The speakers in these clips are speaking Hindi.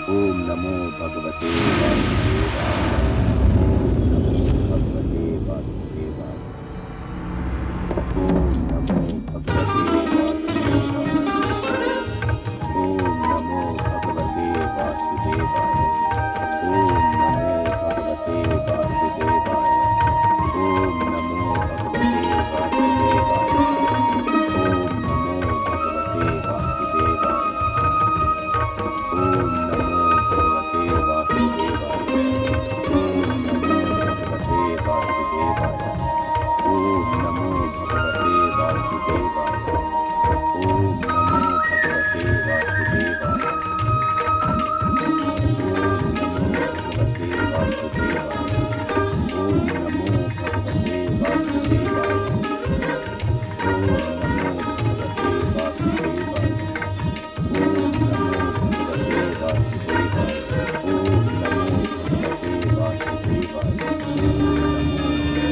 ओम नमो भगवते वासुदेवाय। ओम नमो भगवते वासुदेवाय। ओम नमो भगवते वासुदेवाय। ओम नमो भगवते वासुदेवाय। ओम नमो भगवते वासुदेवाय। ओम नमो भगवते वासुदेवाय। ओम नमो भगवते वासुदेवाय। ओम नमो भगवते वासुदेवाय। ओम नमो भगवते वासुदेवाय। ओम नमो भगवते वासुदेवाय। ओम नमो भगवते वासुदेवाय। ओम नमो भगवते वासुदेवाय। ओम नमो भगवते वासुदेवाय। ओम नमो भगवते वासुदेवाय। ओम नमो भगवते वासुदेवाय। ओम नमो भगवते वासुदेवाय। ओम नमो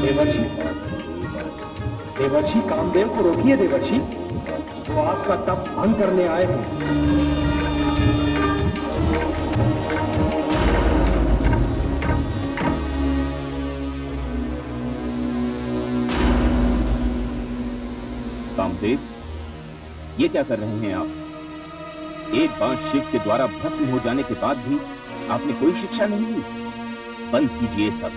देवर्षि, भगवते वासुदेवाय। देवर्षि कामदेव को रोकिए देवर्षि, वो वासुदेवाय। आपका तप भंग करने आए हैं। कामदेव, ये क्या कर रहे हैं आप? एक बार शिव के द्वारा भस्म हो जाने के बाद भी आपने कोई शिक्षा नहीं ली। बंद कीजिए सब।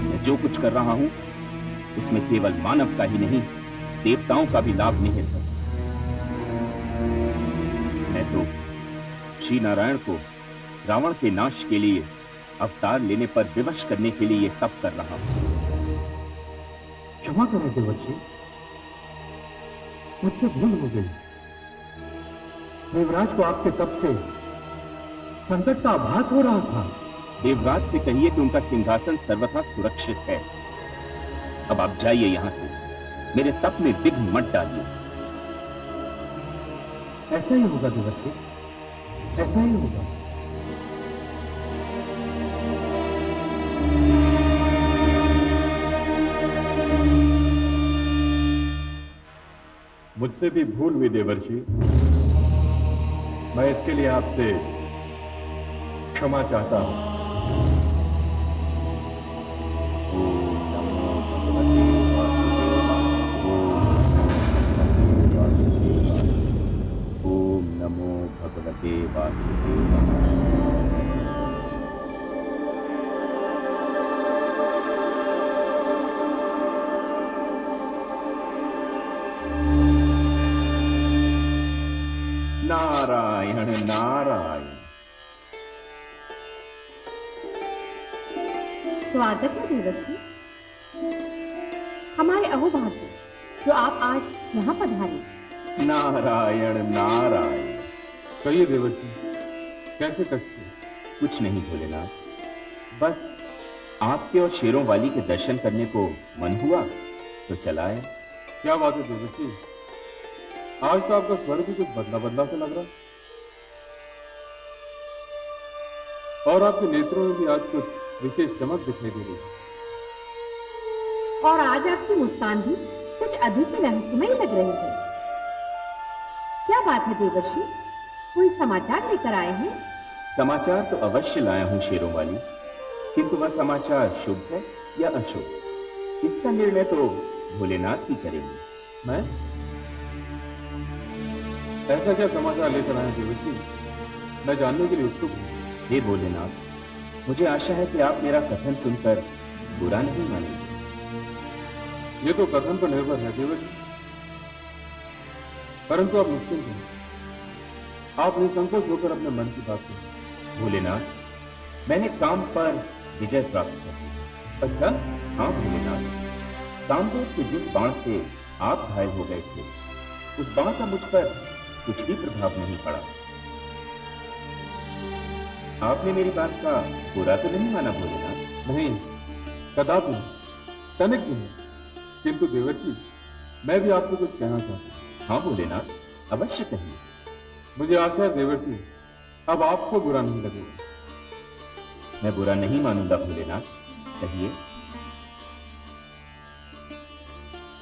मैं जो कुछ कर रहा हूं उसमें केवल मानव का ही नहीं, देवताओं का भी लाभ निहित है। मैं तो श्री नारायण को रावण के नाश के लिए अवतार लेने पर विवश करने के लिए तप कर रहा हूं। क्षमा करें देवर्षि, मुझसे भूल हो गई। देवराज को आपके तप से संकट का आभास हो रहा था। देवराज से कहिए कि उनका सिंहासन सर्वथा सुरक्षित है। अब आप जाइए यहां से, मेरे तप में विघ्न मत डालिए। ऐसा ही होगा देवर्षि, ऐसा ही होगा। मुझसे भी भूल हुई देवर्षि, मैं इसके लिए आपसे क्षमा चाहता हूं। ओम नमो भगवते वासुदेवाय। ओम नमो भगवते वासुदेवाय। नारायण नारायण। स्वागत है देवर्षि, हमारे अहोभाग्य जो आप आज यहाँ पधारे। नारायण नारायण। कहिए देवर्षि, कैसे कष्ट? कुछ नहीं भोलेनाथ, बस आपके और शेरों वाली के दर्शन करने को मन हुआ तो चला आया। क्या बात है देवर्षि, आज तो आपका स्वर भी कुछ बदला बदला सा लग रहा, और आपके नेत्रों में भी आज कुछ विशेष चमक दिखाई दे रही है। और आज आपकी मुस्कान भी कुछ अधिक ही रहस्यमयी लग रही है। क्या बात है देवर्षि, कोई समाचार लेकर आए हैं? समाचार तो अवश्य लाया हूं शेरों वाली, किंतु वह समाचार शुभ है या अशुभ, इसका निर्णय तो भोलेनाथ ही करेंगे। मैं ऐसा क्या समाचार लेकर आए देवर्षि, मैं जानने के लिए उत्सुक हूं। हे भोलेनाथ, मुझे आशा है कि आप मेरा कथन सुनकर बुरा नहीं मानेंगे। ये तो कथन पर निर्भर है देवर्षि, परंतु आप निश्चिंत हैं, आप निसंकोच होकर अपने मन की बात करें। भोलेनाथ, मैंने काम पर विजय प्राप्त कर ली। अच्छा, हाँ भोलेनाथ, कामदेव के जिस बाण से आप घायल हो गए थे, उस बाण का मुझ पर कुछ भी प्रभाव नहीं पड़ा। आपने मेरी बात का बुरा तो नहीं माना भोलेनाथ? नहीं, कदापि नहीं, तनिक भी नहीं। किंतु देवर्षि, मैं भी आपको कुछ कहना चाहता हूं। हाँ भोलेनाथ, अवश्य कहिए। मुझे आशा है देवर्षि, अब आपको बुरा नहीं लगेगा। मैं बुरा नहीं मानूंगा भोलेनाथ, कहिए।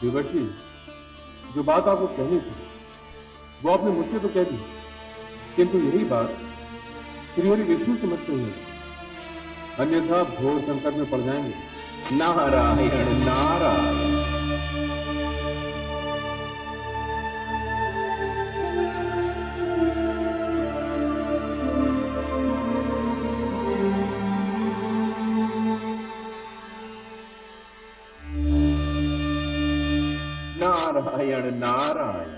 देवर्षि, जो बात आपको कहनी थी वो आपने मुझसे तो कह दी, किंतु यही बात श्री हरि विष्णु समझते हुए, अन्यथा घोर संकट में पड़ जाएंगे। नारायण नारायण। नारायण नारायण।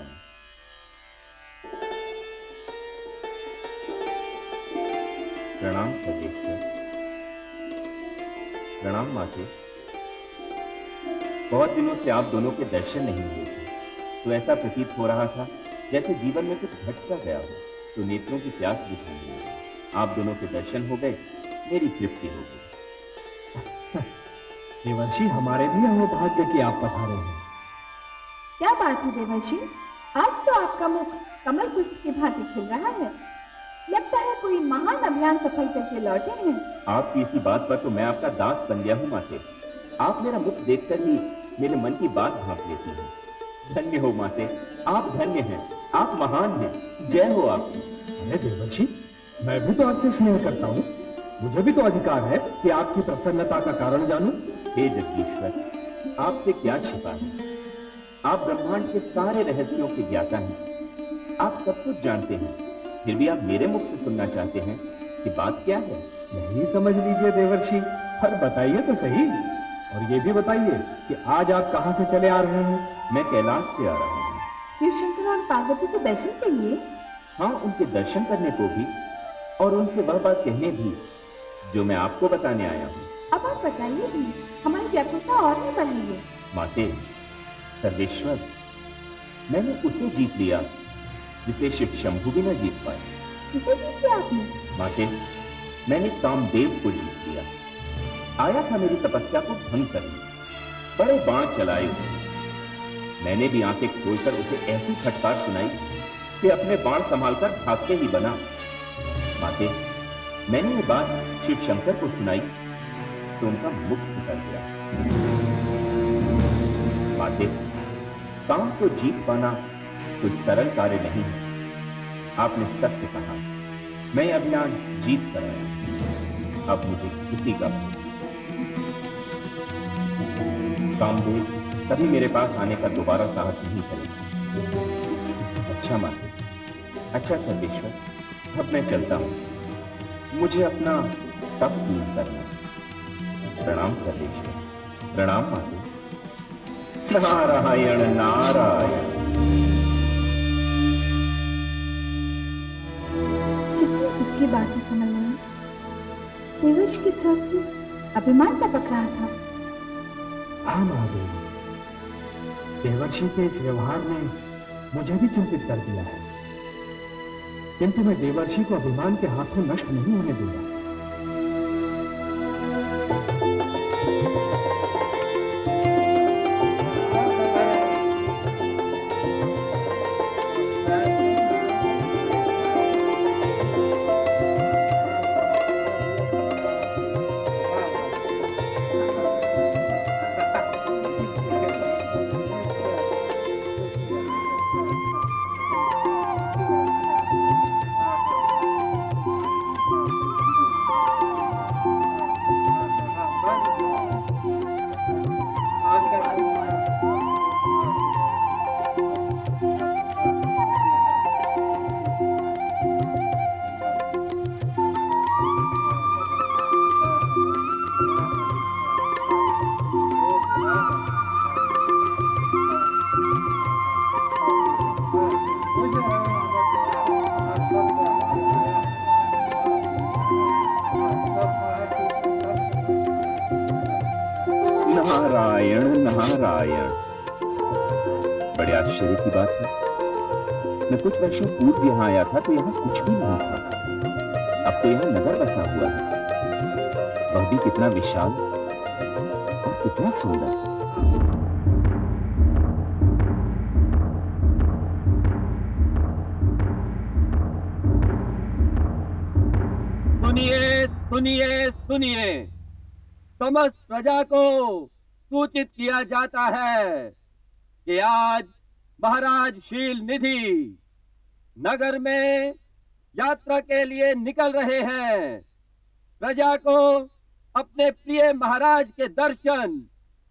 प्रणाम सर्वेश्वर। प्रणाम माते। बहुत दिनों से आप दोनों के दर्शन नहीं हुए थे, तो ऐसा प्रतीत हो रहा था जैसे जीवन में कुछ घट सा गया हो, तो नेत्रों की प्यास बुझाने लगी। आप दोनों के दर्शन हो गए, मेरी तृप्ति हो गई। देवर्षि, हमारे भी यहाँ भाग्य की आप पधारे हैं। क्या बात है देवर्षि, आज तो आपका मुख कमल पुष्प की भांति खिल रहा है। लगता है कोई महान अभियान सफल करके लौटे हैं। आपकी इसी बात पर तो मैं आपका दास बन गया हूँ माते। आप मेरा मुख देखकर ही मेरे मन की बात भांप लेती हैं। धन्य हो माते, आप धन्य हैं, आप महान हैं। जय हो आपकी। अरे देवर्षि, मैं भी तो आपसे स्नेह करता हूँ। मुझे भी तो अधिकार है कि आपकी प्रसन्नता का कारण जानूं। हे जगदीश्वर, आपसे क्या छिपा है? आप ब्रह्मांड के सारे रहस्यों के ज्ञाता हैं। आप सब कुछ जानते हैं, फिर भी आप मेरे मुख से सुनना चाहते हैं कि बात क्या है? यही समझ लीजिए देवर्षि, पर बताइए तो सही। और ये भी बताइए कि आज आप कहाँ से चले आ रहे हैं? मैं कैलाश से आ रहा हूँ। शिव शंकर और पार्वती के दर्शन के लिए? हाँ, उनके दर्शन करने को भी, और उनसे वह बात कहने भी जो मैं आपको बताने आया हूँ। अब आप बताइए भी, हमारी व्याकुलता और नहीं बढ़ रही है। माते, सर्वेश्वर, मैंने उसे जीत लिया जिसे शिव शंभु भी न जीत पाए। किसे जीत लिया आपने? माते, मैंने कामदेव को जीत लिया। आया था मेरी तपस्या को भंग करने, बड़े बाण चलाए उसे। मैंने भी आंखें खोलकर उसे ऐसी फटकार सुनाई कि अपने बाण संभालकर भागते ही बना। माते, मैंने ये बात शिव शंकर को सुनाई तो उनका मुख उतर गया। माते, काम को जीत पाना कुछ सरल कार्य नहीं है। आपने सत्य कहा, मैं अभियान जीत कर आया हूं। अब मुझे किसी का कामदेव कभी मेरे पास आने का दोबारा साहस नहीं करेगा। अच्छा माते, अच्छा सर्वेश्वर, अब मैं चलता हूं। मुझे अपना तप दूर करना। प्रणाम सर्वेश्वर। प्रणाम माते। नारायण नारायण। कितनी दुखी बात है समझ में। देवर्षि की तरफ से अभिमान का पक रहा था। हाँ महादेव, देवर्षि के इस व्यवहार ने मुझे भी चिंतित कर दिया है, किंतु मैं देवर्षि को अभिमान के हाथों नष्ट नहीं होने दूंगा। नारायण नारायण। बड़े आश्चर्य की बात है, मैं कुछ वर्षों पूर्व यहाँ आया था तो यहाँ कुछ भी नहीं था। अब तो यहाँ नगर बसा हुआ है, वह भी कितना विशाल और कितना सुंदर। सुनिए सुनिए सुनिए, समस्त प्रजा को सूचित किया जाता है कि आज महाराज शील निधि नगर में यात्रा के लिए निकल रहे हैं। प्रजा को अपने प्रिय महाराज के दर्शन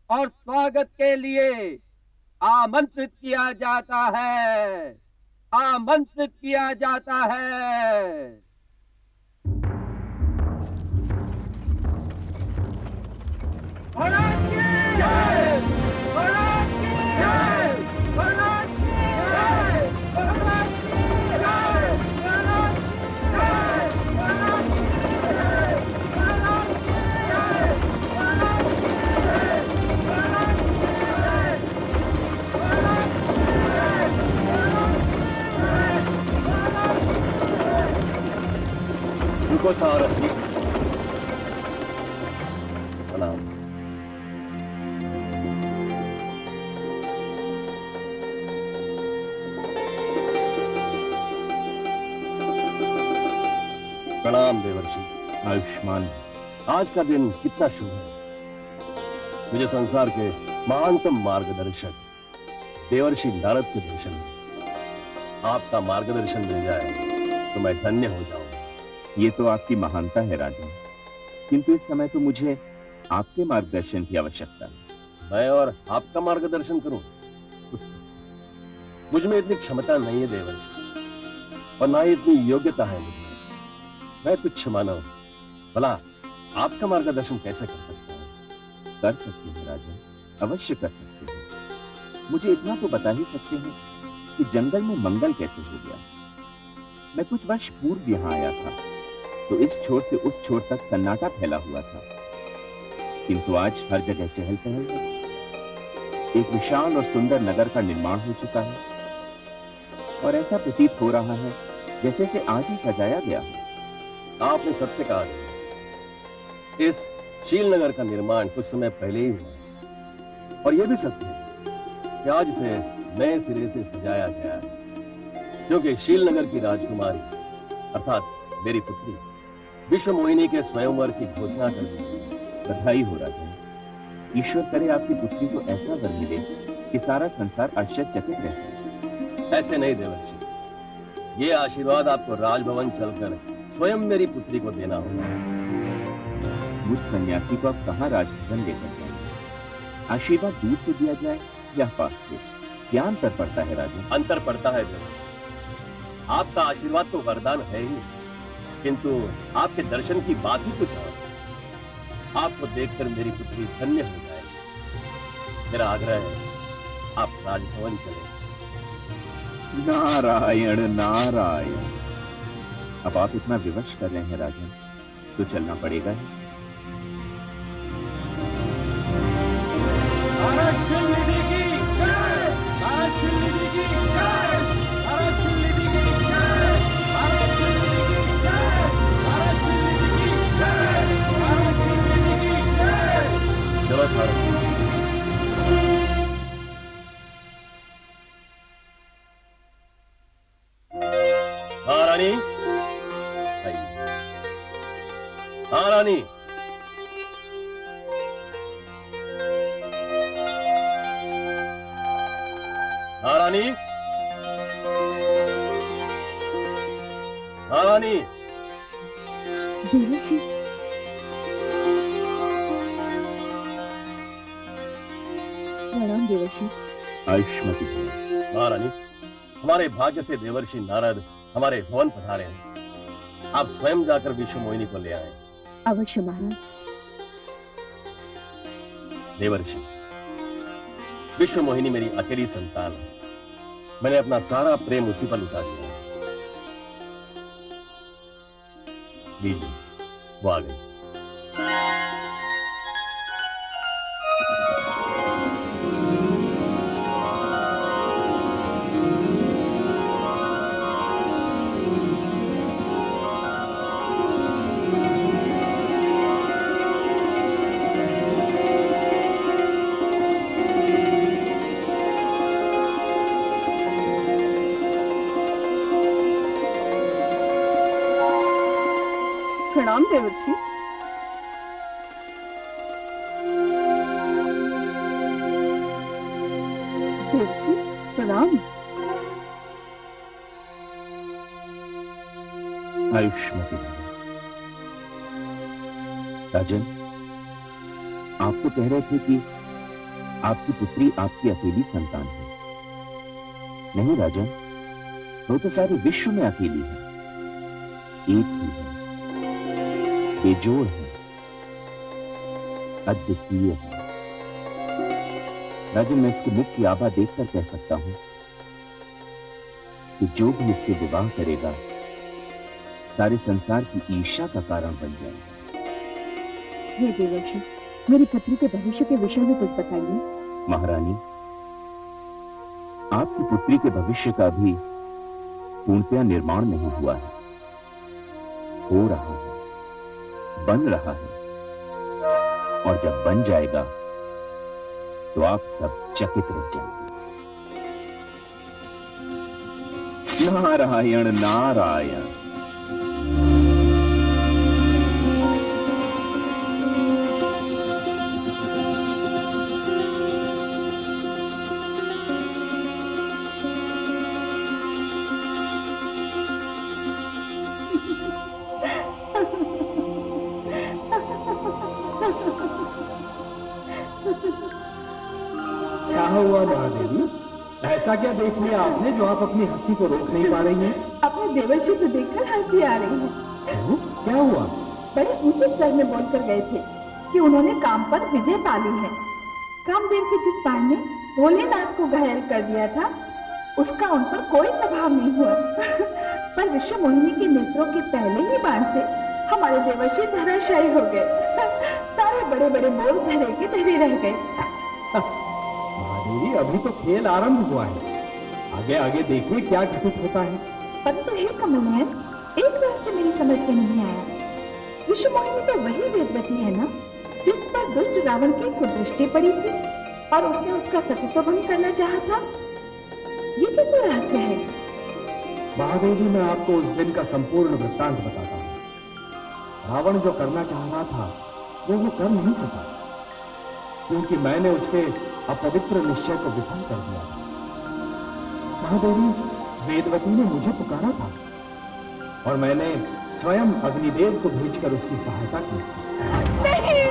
और स्वागत के लिए आमंत्रित किया जाता है, आमंत्रित किया जाता है। उनको सारथी प्रणाम। प्रणाम देवर्षि। आयुष्मान। आज का दिन कितना शुभ है। मुझे संसार के महानतम मार्गदर्शक देवर्षि नारद के दर्शन में आपका मार्गदर्शन मिल जाए तो मैं धन्य हो जाऊं। ये तो आपकी महानता है राजन, किंतु इस समय तो मुझे आपके मार्गदर्शन की आवश्यकता है। मैं और आपका मार्गदर्शन करूं? मुझ में इतनी क्षमता नहीं है देवर्षि, और ना ही इतनी योग्यता है मुझे। मैं तुच्छ मानव, भला आपका मार्गदर्शन कैसे कर सकता हूं? कर सकते हैं राजन, अवश्य कर सकते हैं। मुझे इतना तो बता ही सकते हैं कि जंगल में मंगल कैसे हो गया। मैं कुछ वर्ष पूर्व यहाँ आया था तो इस छोर से उस छोर तक सन्नाटा फैला हुआ था, किंतु आज हर जगह चहल पहल है। एक विशाल और सुंदर नगर का निर्माण हो चुका है और ऐसा प्रतीत हो रहा है जैसे कि आज ही सजाया गया हो। आपने सत्य कहा। इस शीलनगर का निर्माण कुछ समय पहले ही हुआ, और यह भी सत्य है कि आज इसे नए सिरे से सजाया गया है, क्योंकि शीलनगर की राजकुमारी अर्थात मेरी पुत्री विश्व मोहिनी के स्वयंवर की घोषणा कर दी। बधाई हो राजन। ईश्वर करे आपकी पुत्री को ऐसा वर मिले कि सारा संसार आश्चर्यचकित रहता है। ऐसे नहीं देवर्षि, ये आशीर्वाद आपको राजभवन चलकर स्वयं मेरी पुत्री को देना होगा। मुझ सन्यासी को आप कहाँ राजभवन लेकर जाएंगे? आशीर्वाद दूर से दिया जाए या पास से, क्या अंतर पड़ता है राजन? अंतर पड़ता है देवर्षि। आपका आशीर्वाद तो वरदान है ही, किंतु आपके दर्शन की बात ही कुछ और। आपको देखकर मेरी पुत्री धन्य हो जाएगी। मेरा आग्रह है आप राजभवन चलें। नारायण नारायण। अब आप इतना विवश कर रहे हैं राजन, तो चलना पड़ेगा ही। चलो भारत। महारानी, महारानी, महारानी, महारानी। देवर्षि, प्रणाम देवर्षि। आयुष्मती भव। महारानी, हमारे भाग्य से देवर्षि नारद हमारे भवन पधारे हैं। आप स्वयं जाकर विश्व मोहिनी को ले आए। अवश्य महाराज। देवर्षि, विश्व मोहिनी मेरी अकेली संतान है। मैंने अपना सारा प्रेम उसी पर लुटा दिया। लीजिए, वो आ गई। प्रणाम देवर्षि। देवर्षि प्रणाम। आयुष्मती भव। राजन, आप तो कह रहे थे कि आपकी पुत्री आपकी अकेली संतान है। नहीं राजन, वो तो सारे विश्व में अकेली है, एक ही है, बेजोड़ है, अद्वितीय है। राजन, मैं इसके मुख की आभा देखकर कह सकता हूं कि जो भी इससे विवाह करेगा सारे संसार की ईर्ष्या का कारण बन जाएगा। हे देवर्षि, मेरी पुत्री के भविष्य के विषय में कुछ बताइए। महारानी, आपकी पुत्री के भविष्य का भी पूर्णतया निर्माण नहीं हुआ है, हो रहा है, बन रहा है, और जब बन जाएगा तो आप सब चकित रह जाएंगे। नारायण नारायण। क्या हुआ महादेवी? ऐसा क्या देख लिया आपने जो आप अपनी हंसी को रोक नहीं पा रही हैं? अपने देवर्षि को देखकर हंसी आ रही है। क्यों? क्या हुआ? बड़े ऊंचे स्वर में बोलकर गए थे कि उन्होंने काम पर विजय पा ली है। कामदेव के जिस बाण ने भोलेनाथ को घायल कर दिया था, उसका उन पर कोई प्रभाव नहीं हुआ। पर विश्व मोहिनी के नेत्रों के पहले ही बाण से हमारे देवर्षि धराशायी हो गए। सारे बड़े बड़े मोर धरे के धरे रह गए। महादेवी, अभी तो खेल आरंभ हुआ है, आगे आगे देखिए क्या घटित होता है। परंतु हे कमलनयन, एक रहस्य मेरी समझ में नहीं आया। विश्व मोहिनी तो वही वेदवती है ना, जिस पर दुष्ट रावण की कुदृष्टि पड़ी थी और उसने उसका सतीत्व भंग करना चाहा था। ये कैसा रहस्य है? महादेवी, मैं आपको उस दिन का संपूर्ण वृत्तांत बताता हूँ। रावण जो करना चाह रहा था वो कर नहीं सका, क्योंकि मैंने उसके अपवित्र निश्चय को विफल कर दिया था। महादेवी, वेदवती ने मुझे पुकारा था और मैंने स्वयं अग्निदेव को भेजकर उसकी सहायता की। नहीं!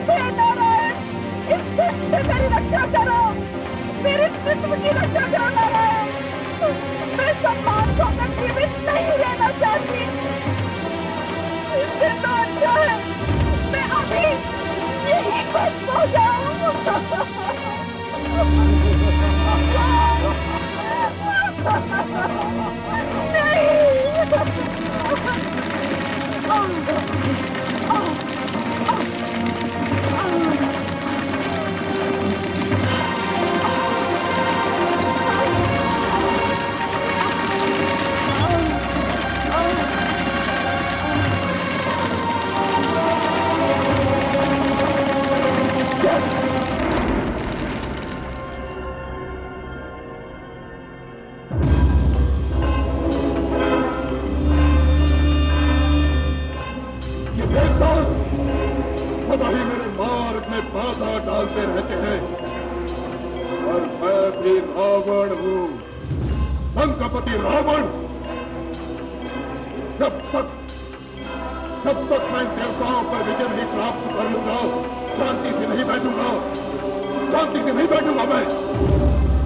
हे नारायण, इस दुष्ट से मेरी रक्षा करो, मेरे कृष्ण की रक्षा करो नारायण। मैं सम्मान को अपना जीवित नहीं रहना चाहती। इससे तो अच्छा है मैं अभी यही खत्म हो जाऊं। सदा ही मेरे मार्ग में बाधा डालते रहते हैं, और मैं भी रावण हूँ, लंकापति रावण। जब तक मैं देवताओं पर विजय नहीं प्राप्त कर लूंगा, शांति से नहीं बैठूंगा, शांति से नहीं बैठूंगा मैं।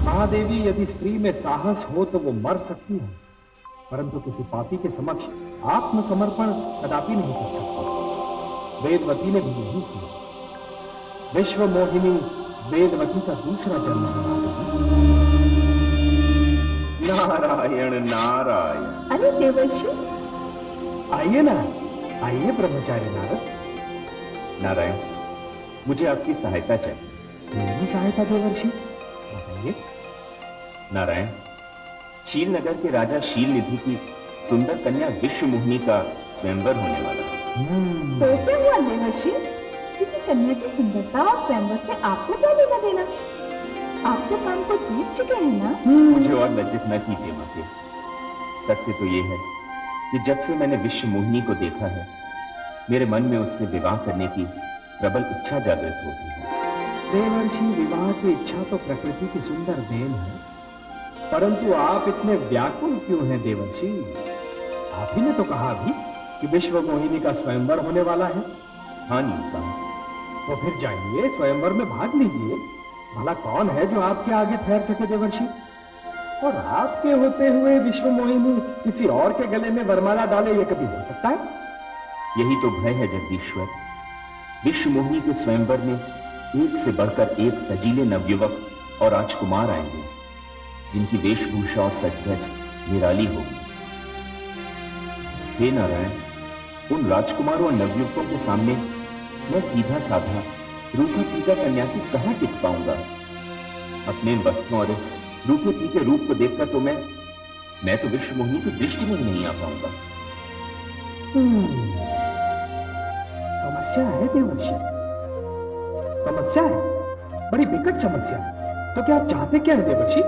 महादेवी, यदि स्त्री में साहस हो तो वो मर सकती है, परंतु किसी पापी के समक्ष आत्मसमर्पण कदापि नहीं कर सकता। वेदवती ने भी यही किया। विश्व मोहिनी वेदवती का दूसरा जन्म है। नारायण नारायण। अरे देवर्षि, आइए ना, आइए ब्रह्मचारी नारद। नारायण, मुझे आपकी सहायता चाहिए। मेरी सहायता देवर्षि? बताइए। नारायण, शीलनगर के राजा शीलनिधि की सुंदर कन्या विश्व मोहिनी का स्वयंवर होने वाला है। तो क्या हुआ देवर्षि? किसी कन्या की सुंदरता और स्वयंवर से आपको क्या लेना देना? आप तो काम को जीत चुके हैं ना? मुझे और लज्जित न कीजिए माते। सत्य तो ये है कि जब से मैंने विश्व मोहिनी को देखा है, मेरे मन में उससे विवाह करने की प्रबल इच्छा जागृत होती है। देवर्षि, विवाह की इच्छा तो प्रकृति की सुंदर देन है, परंतु आप इतने व्याकुल क्यों हैं देवर्षि? आप ही ने तो कहा अभी कि विश्व मोहिनी का स्वयंवर होने वाला है। हाँ नीलकंठ, तो फिर जाइए, स्वयंवर में भाग लीजिए। भला कौन है जो आपके आगे ठहर सके देवर्षि? और आपके होते हुए विश्व मोहिनी किसी और के गले में वरमाला डाले, ये कभी हो सकता है? यही तो भय है जगदीश्वर। विश्व मोहिनी के स्वयंवर में एक से बढ़कर एक सजीले नवयुवक और राजकुमार आएंगे, जिनकी वेशभूषा और सजधज निराली होगी। हे नारायण, उन राजकुमारों और नवयुवकों के सामने मैं सीधा साधा रूखा पीका सन्यासी कहां टिक पाऊंगा? अपने इन वस्त्रों और इस रूखे पीके रूप को देखकर तो मैं तो विश्व मोहिनी की दृष्टि में ही नहीं आ पाऊंगा। समस्या है देवर्षि, समस्या है, बड़ी विकट समस्या है। तो क्या आप चाहते क्या है देवर्षि?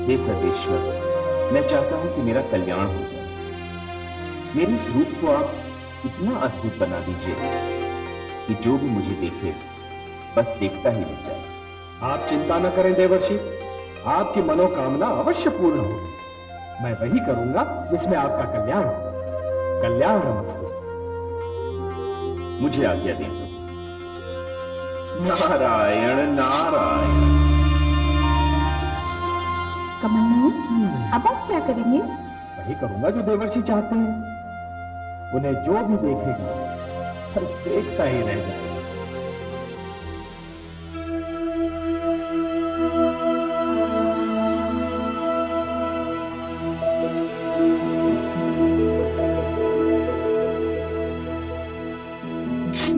हे सर्वेश्वर, मैं चाहता हूं कि मेरा कल्याण हो जाए। मेरे इस रूप को आप इतना अद्भुत बना दीजिए कि जो भी मुझे देखे बस देखता ही रह जाए। आप चिंता न करें देवर्षि, आपकी मनोकामना अवश्य पूर्ण होगी। मैं वही करूंगा जिसमें आपका कल्याण हो। कल्याण नमस्ते। मुझे आज्ञा दें। नारायण नारायण। कमल नयन, अब आप क्या करेंगे? वही करूंगा जो देवर्षि चाहते हैं। उन्हें जो भी देखेगा बस देखता ही रह जाएगा।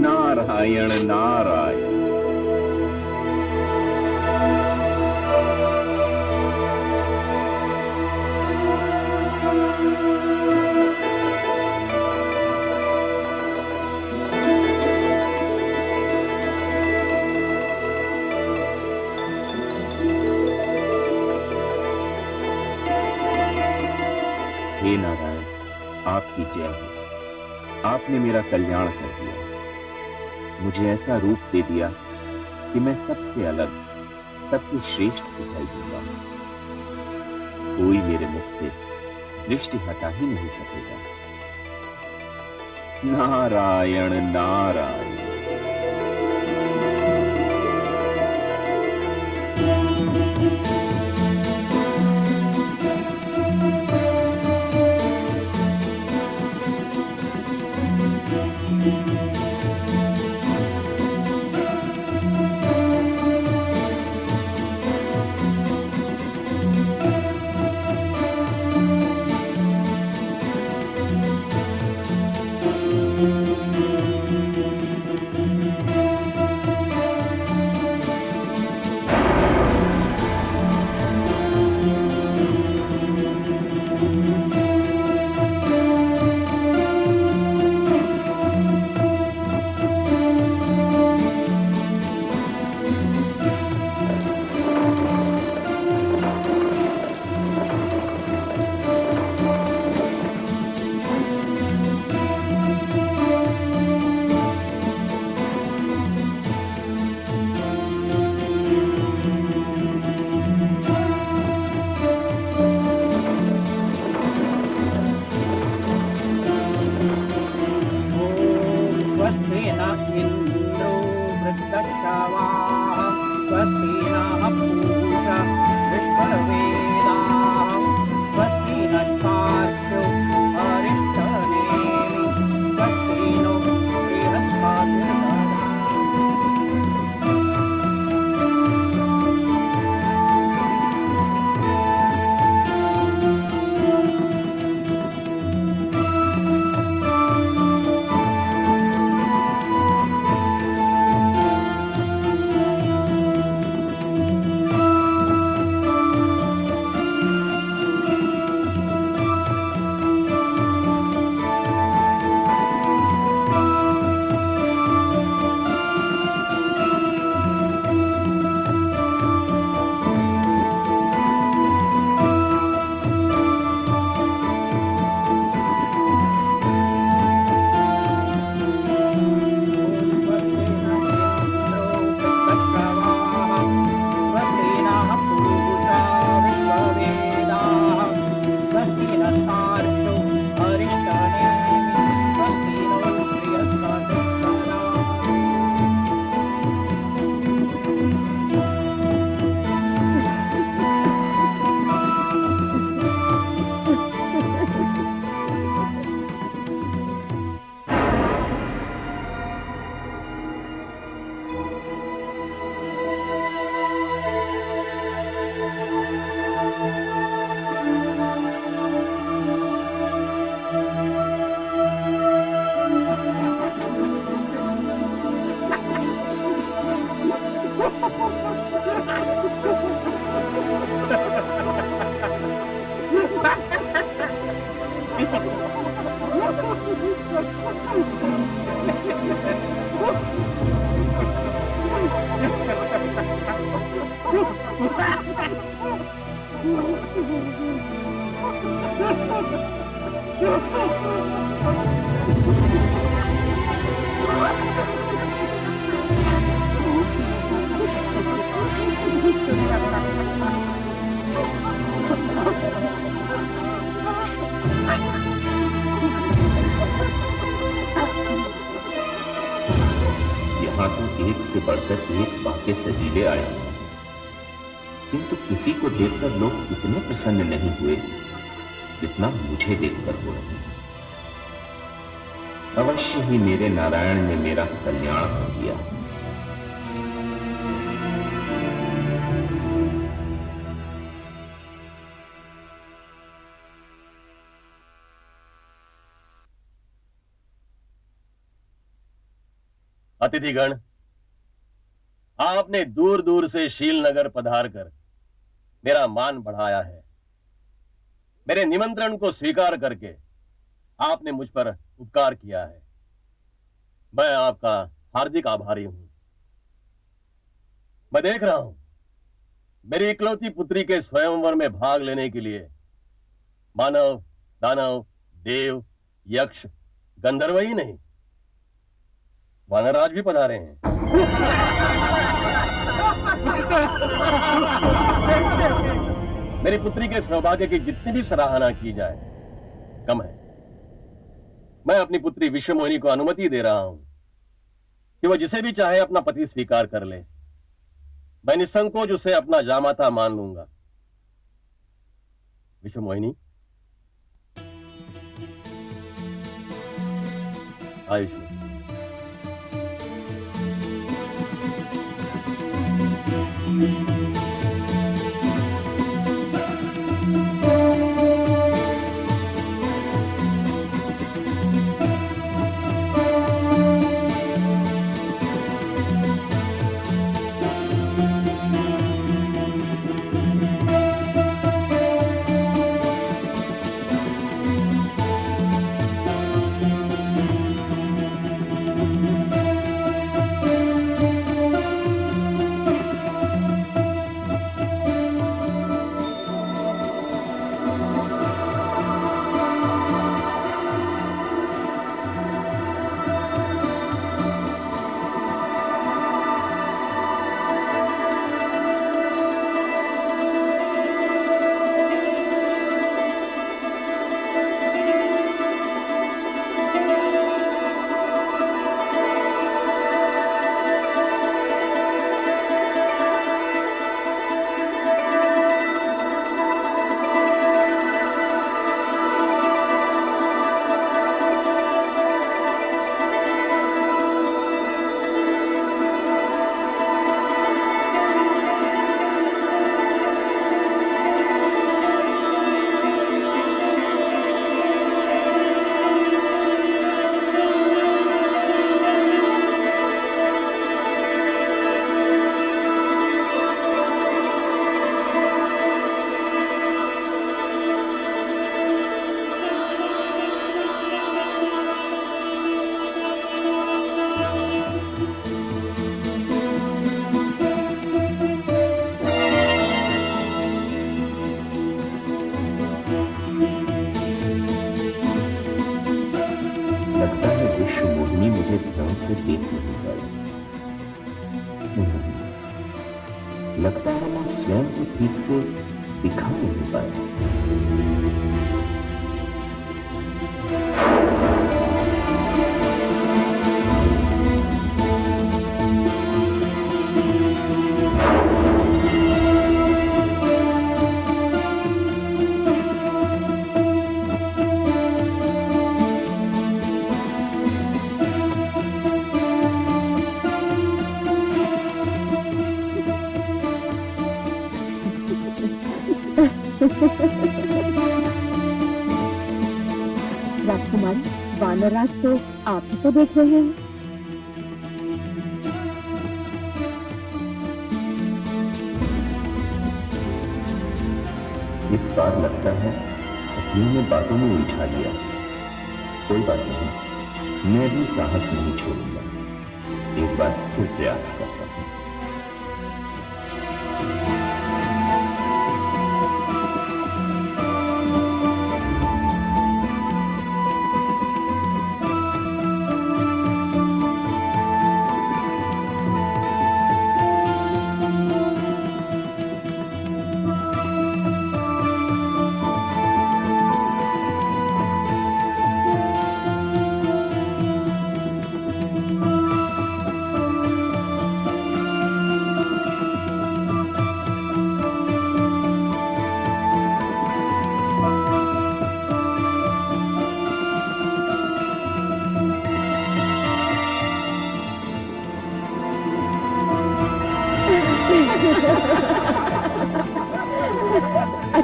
नारायण नारायण। हे नारायण, आपकी जय हो। आपने मेरा कल्याण कर दिया, मुझे ऐसा रूप दे दिया कि मैं सबसे अलग, सबसे श्रेष्ठ दिखाई दूंगा। कोई मेरे मुख से दृष्टि हटा ही नहीं सकेगा। नारायण नारायण। बढ़कर एक वाक्य सजीले आए हैं, किंतु किसी को देखकर लोग इतने प्रसन्न नहीं हुए जितना मुझे देखकर हो रहे हैं। अवश्य ही मेरे नारायण ने मेरा कल्याण कर दिया। अतिथिगण, आपने दूर दूर से शीलनगर पधार कर मेरा मान बढ़ाया है। मेरे निमंत्रण को स्वीकार करके आपने मुझ पर उपकार किया है। मैं आपका हार्दिक आभारी हूं। मैं देख रहा हूं मेरी इकलौती पुत्री के स्वयंवर में भाग लेने के लिए मानव, दानव, देव, यक्ष, गंधर्व ही नहीं, वानरराज भी पधारे हैं। मेरी पुत्री के सौभाग्य की जितनी भी सराहना की जाए कम है। मैं अपनी पुत्री विश्वमोहिनी को अनुमति दे रहा हूं कि वह जिसे भी चाहे अपना पति स्वीकार कर ले। मैं निसंकोच उसे अपना जामाता मान लूंगा। विश्वमोहिनी, आयुष। लगता है मैं स्वयं को ठीक से दिखा नहीं पाया। राजकुमारी, वानरराज तो आप ही तो देख रहे हैं। इस बार लगता है अपनी ने बातों में उलझा लिया। कोई बात नहीं, मैं भी साहस नहीं छोड़ूंगा। एक बार फिर प्रयास करता हूं।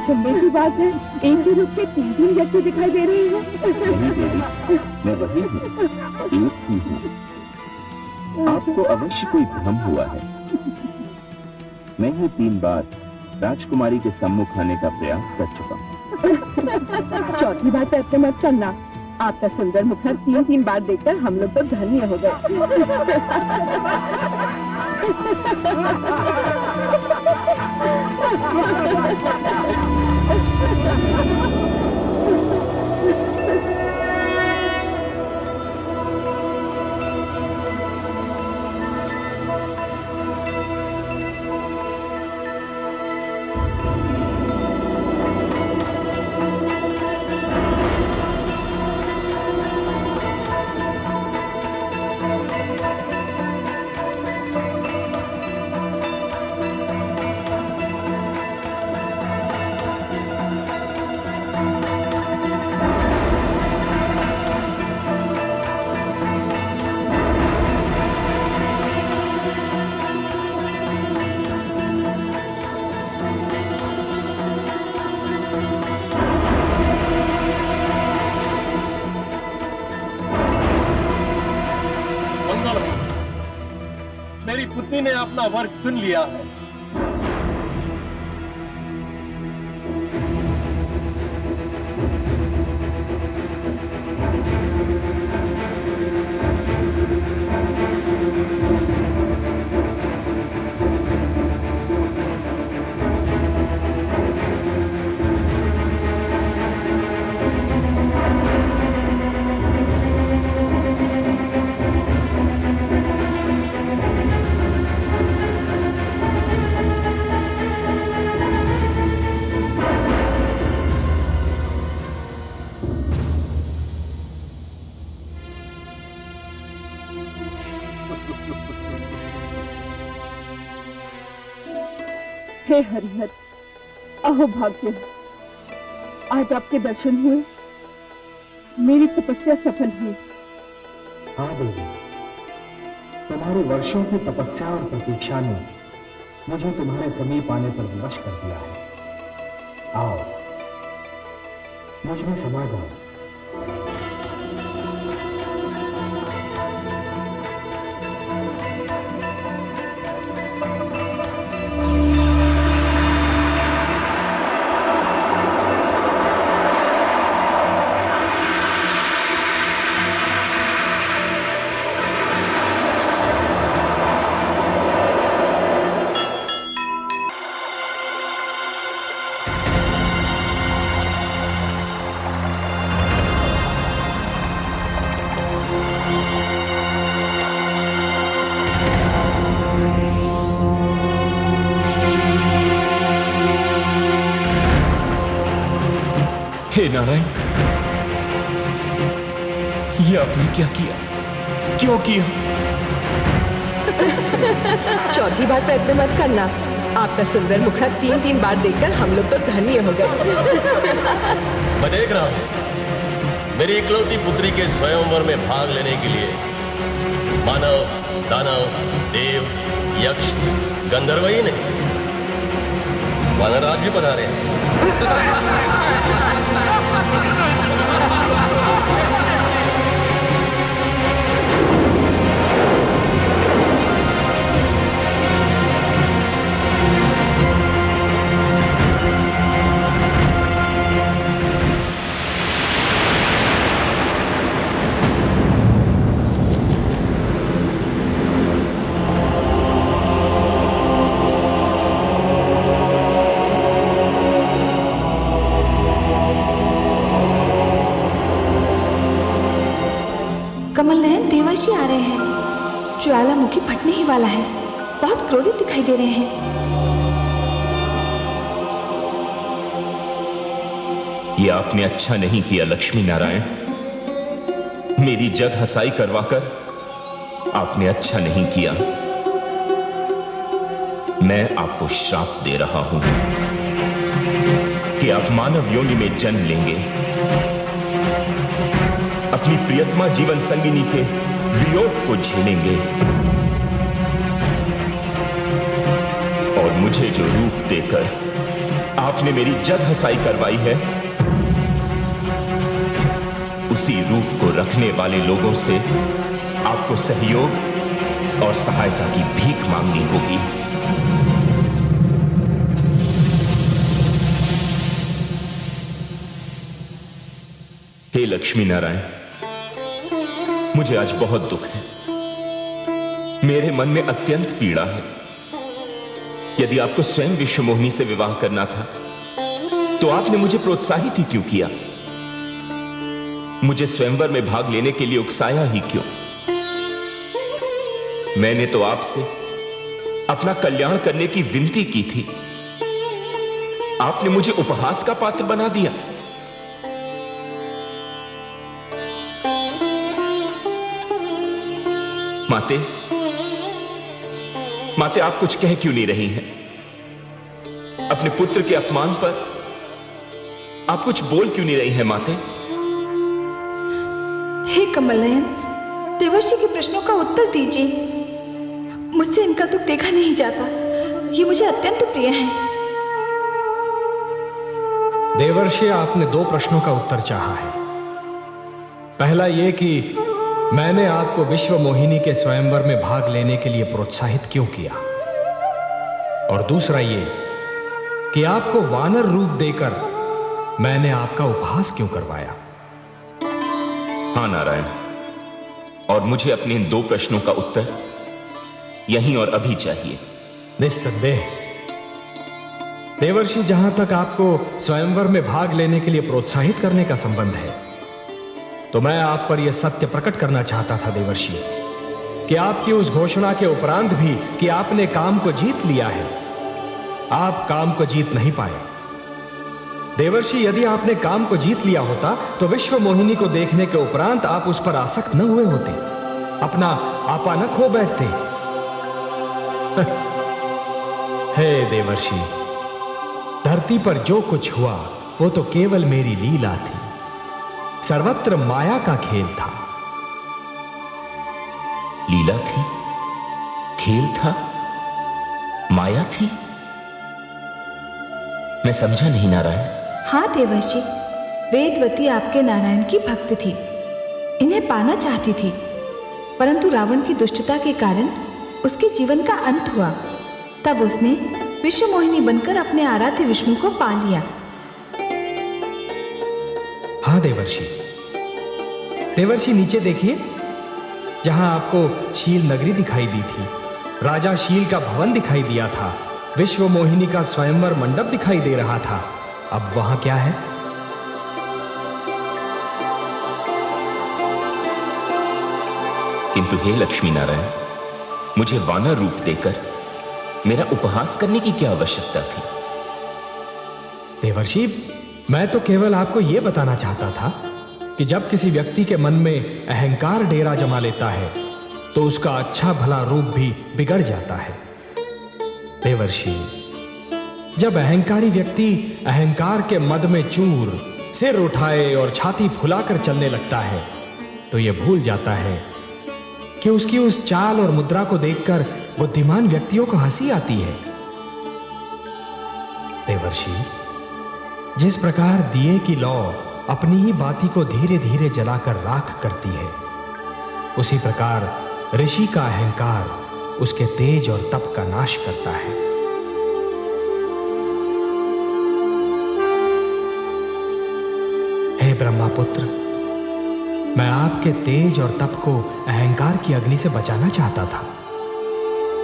अचंभे की बात है, एक ही रूप के तीन व्यक्ति दिखाई दे रहे हैं। नहीं देवी, मैं वही हूँ, एक ही हूँ। आपको अवश्य कोई भ्रम हुआ है। मैं ही 3 बार राजकुमारी के सम्मुख आने का प्रयास कर चुका हूँ। चौथी बार प्रयत्न मत करना। आपका सुंदर मुखड़ा 3 बार देखकर हम लोग तो धन्य हो गए। मेरी पुत्री ने अपना वर चुन लिया है। हे हरिहर, अहो भाग्य, आज आपके दर्शन हुए, मेरी तपस्या सफल हुई। हाँ देवी, तुम्हारे वर्षों की तपस्या और प्रतीक्षा ने मुझे तुम्हारे समीप आने पर विवश कर दिया है। आओ, मुझ में समा जाओ। हे नारायण, ये आपने क्या किया? क्यों किया? चौथी बार प्रयत्न मत करना। आपका सुंदर मुखड़ा 3 बार देखकर हम लोग तो धन्य हो गए। मैं देख रहा हूं, मेरी इकलौती पुत्री के स्वयंवर में भाग लेने के लिए मानव, दानव, देव, यक्ष, गंधर्व ही नहीं, वानरराज भी पधारे हैं। कमल नयन देवर्षि आ रहे हैं। ज्वालामुखी फटने ही वाला है। बहुत क्रोधित दिखाई दे रहे हैं। ये आपने अच्छा नहीं किया लक्ष्मी नारायण। मेरी जग हसाई करवाकर आपने अच्छा नहीं किया। मैं आपको श्राप दे रहा हूं कि आप मानव योनि में जन्म लेंगे, अपनी प्रियतमा जीवन संगिनी के वियोग को झेलेंगे और मुझे जो रूप देकर आपने मेरी जग हसाई करवाई है, उसी रूप को रखने वाले लोगों से आपको सहयोग और सहायता की भीख मांगनी होगी। हे लक्ष्मी नारायण, मुझे आज बहुत दुख है, मेरे मन में अत्यंत पीड़ा है। यदि आपको स्वयं विश्वमोहिनी से विवाह करना था तो आपने मुझे प्रोत्साहित ही क्यों किया? मुझे स्वयंवर में भाग लेने के लिए उकसाया ही क्यों? मैंने तो आपसे अपना कल्याण करने की विनती की थी, आपने मुझे उपहास का पात्र बना दिया। माते, माते, आप कुछ कह क्यों नहीं रही हैं? अपने पुत्र के अपमान पर आप कुछ बोल क्यों नहीं रही हैं माते? हे कमलनयन, देवर्षि के प्रश्नों का उत्तर दीजिए। मुझसे इनका दुख देखा नहीं जाता, ये मुझे अत्यंत प्रिय है। देवर्षि, आपने 2 प्रश्नों का उत्तर चाहा है। पहला यह कि मैंने आपको विश्व मोहिनी के स्वयंवर में भाग लेने के लिए प्रोत्साहित क्यों किया, और दूसरा ये कि आपको वानर रूप देकर मैंने आपका उपहास क्यों करवाया। हां नारायण, और मुझे अपने इन 2 प्रश्नों का उत्तर यहीं और अभी चाहिए। निस्संदेह देवर्षि, जहां तक आपको स्वयंवर में भाग लेने के लिए प्रोत्साहित करने का संबंध है, तो मैं आप पर यह सत्य प्रकट करना चाहता था देवर्षि कि आपकी उस घोषणा के उपरांत भी कि आपने काम को जीत लिया है, आप काम को जीत नहीं पाए। देवर्षि, यदि आपने काम को जीत लिया होता तो विश्व मोहिनी को देखने के उपरांत आप उस पर आसक्त न हुए होते, अपना आपा न खो बैठते। हे देवर्षि, धरती पर जो कुछ हुआ वो तो केवल मेरी लीला थी, सर्वत्र माया का खेल था। लीला थी, खेल था, माया थी? मैं समझा नहीं नारायण। हाँ देवर्षि, वेदवती आपके नारायण की भक्त थी, इन्हें पाना चाहती थी, परंतु रावण की दुष्टता के कारण उसके जीवन का अंत हुआ। तब उसने विश्व मोहिनी बनकर अपने आराध्य विष्णु को पा लिया। हाँ देवर्षि, देवर्षि नीचे देखिए, जहां आपको शील नगरी दिखाई दी थी, राजा शील का भवन दिखाई दिया था, विश्व मोहिनी का स्वयंवर मंडप दिखाई दे रहा था, अब वहां क्या है? किंतु हे लक्ष्मी नारायण, मुझे वानर रूप देकर मेरा उपहास करने की क्या आवश्यकता थी? देवर्षि, मैं तो केवल आपको यह बताना चाहता था कि जब किसी व्यक्ति के मन में अहंकार डेरा जमा लेता है तो उसका अच्छा भला रूप भी बिगड़ जाता है। देवर्षि, जब अहंकारी व्यक्ति अहंकार के मद में चूर सिर उठाए और छाती फुलाकर चलने लगता है तो यह भूल जाता है कि उसकी उस चाल और मुद्रा को देखकर बुद्धिमान व्यक्तियों को हंसी आती है। देवर्षि, जिस प्रकार दिए की लौ अपनी ही बाती को धीरे धीरे जलाकर राख करती है, उसी प्रकार ऋषि का अहंकार उसके तेज और तप का नाश करता है। हे ब्रह्मापुत्र, मैं आपके तेज और तप को अहंकार की अग्नि से बचाना चाहता था,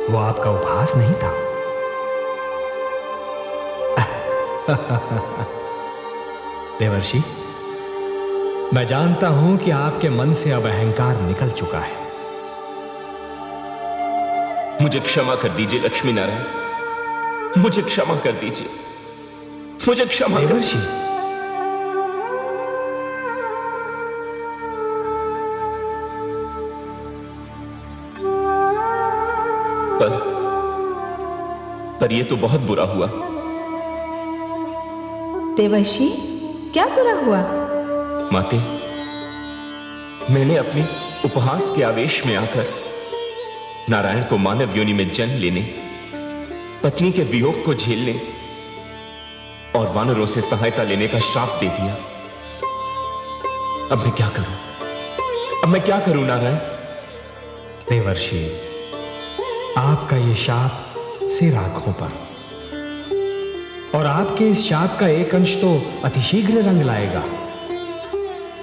वो आपका उपहास नहीं था। देवर्षि, मैं जानता हूं कि आपके मन से अब अहंकार निकल चुका है। मुझे क्षमा कर दीजिए लक्ष्मी नारायण, मुझे क्षमा कर दीजिए, मुझे क्षमा कर देवर्षि, पर यह तो बहुत बुरा हुआ। देवर्षि, क्या बुरा हुआ? माते, मैंने अपने उपहास के आवेश में आकर नारायण को मानव योनि में जन्म लेने, पत्नी के वियोग को झेलने और वानरों से सहायता लेने का श्राप दे दिया। अब मैं क्या करूं? अब मैं क्या करूं नारायण? देवर्षि, आपका ये शाप सिर आंखों पर, और आपके इस शाप का एक अंश तो अतिशीघ्र रंग लाएगा।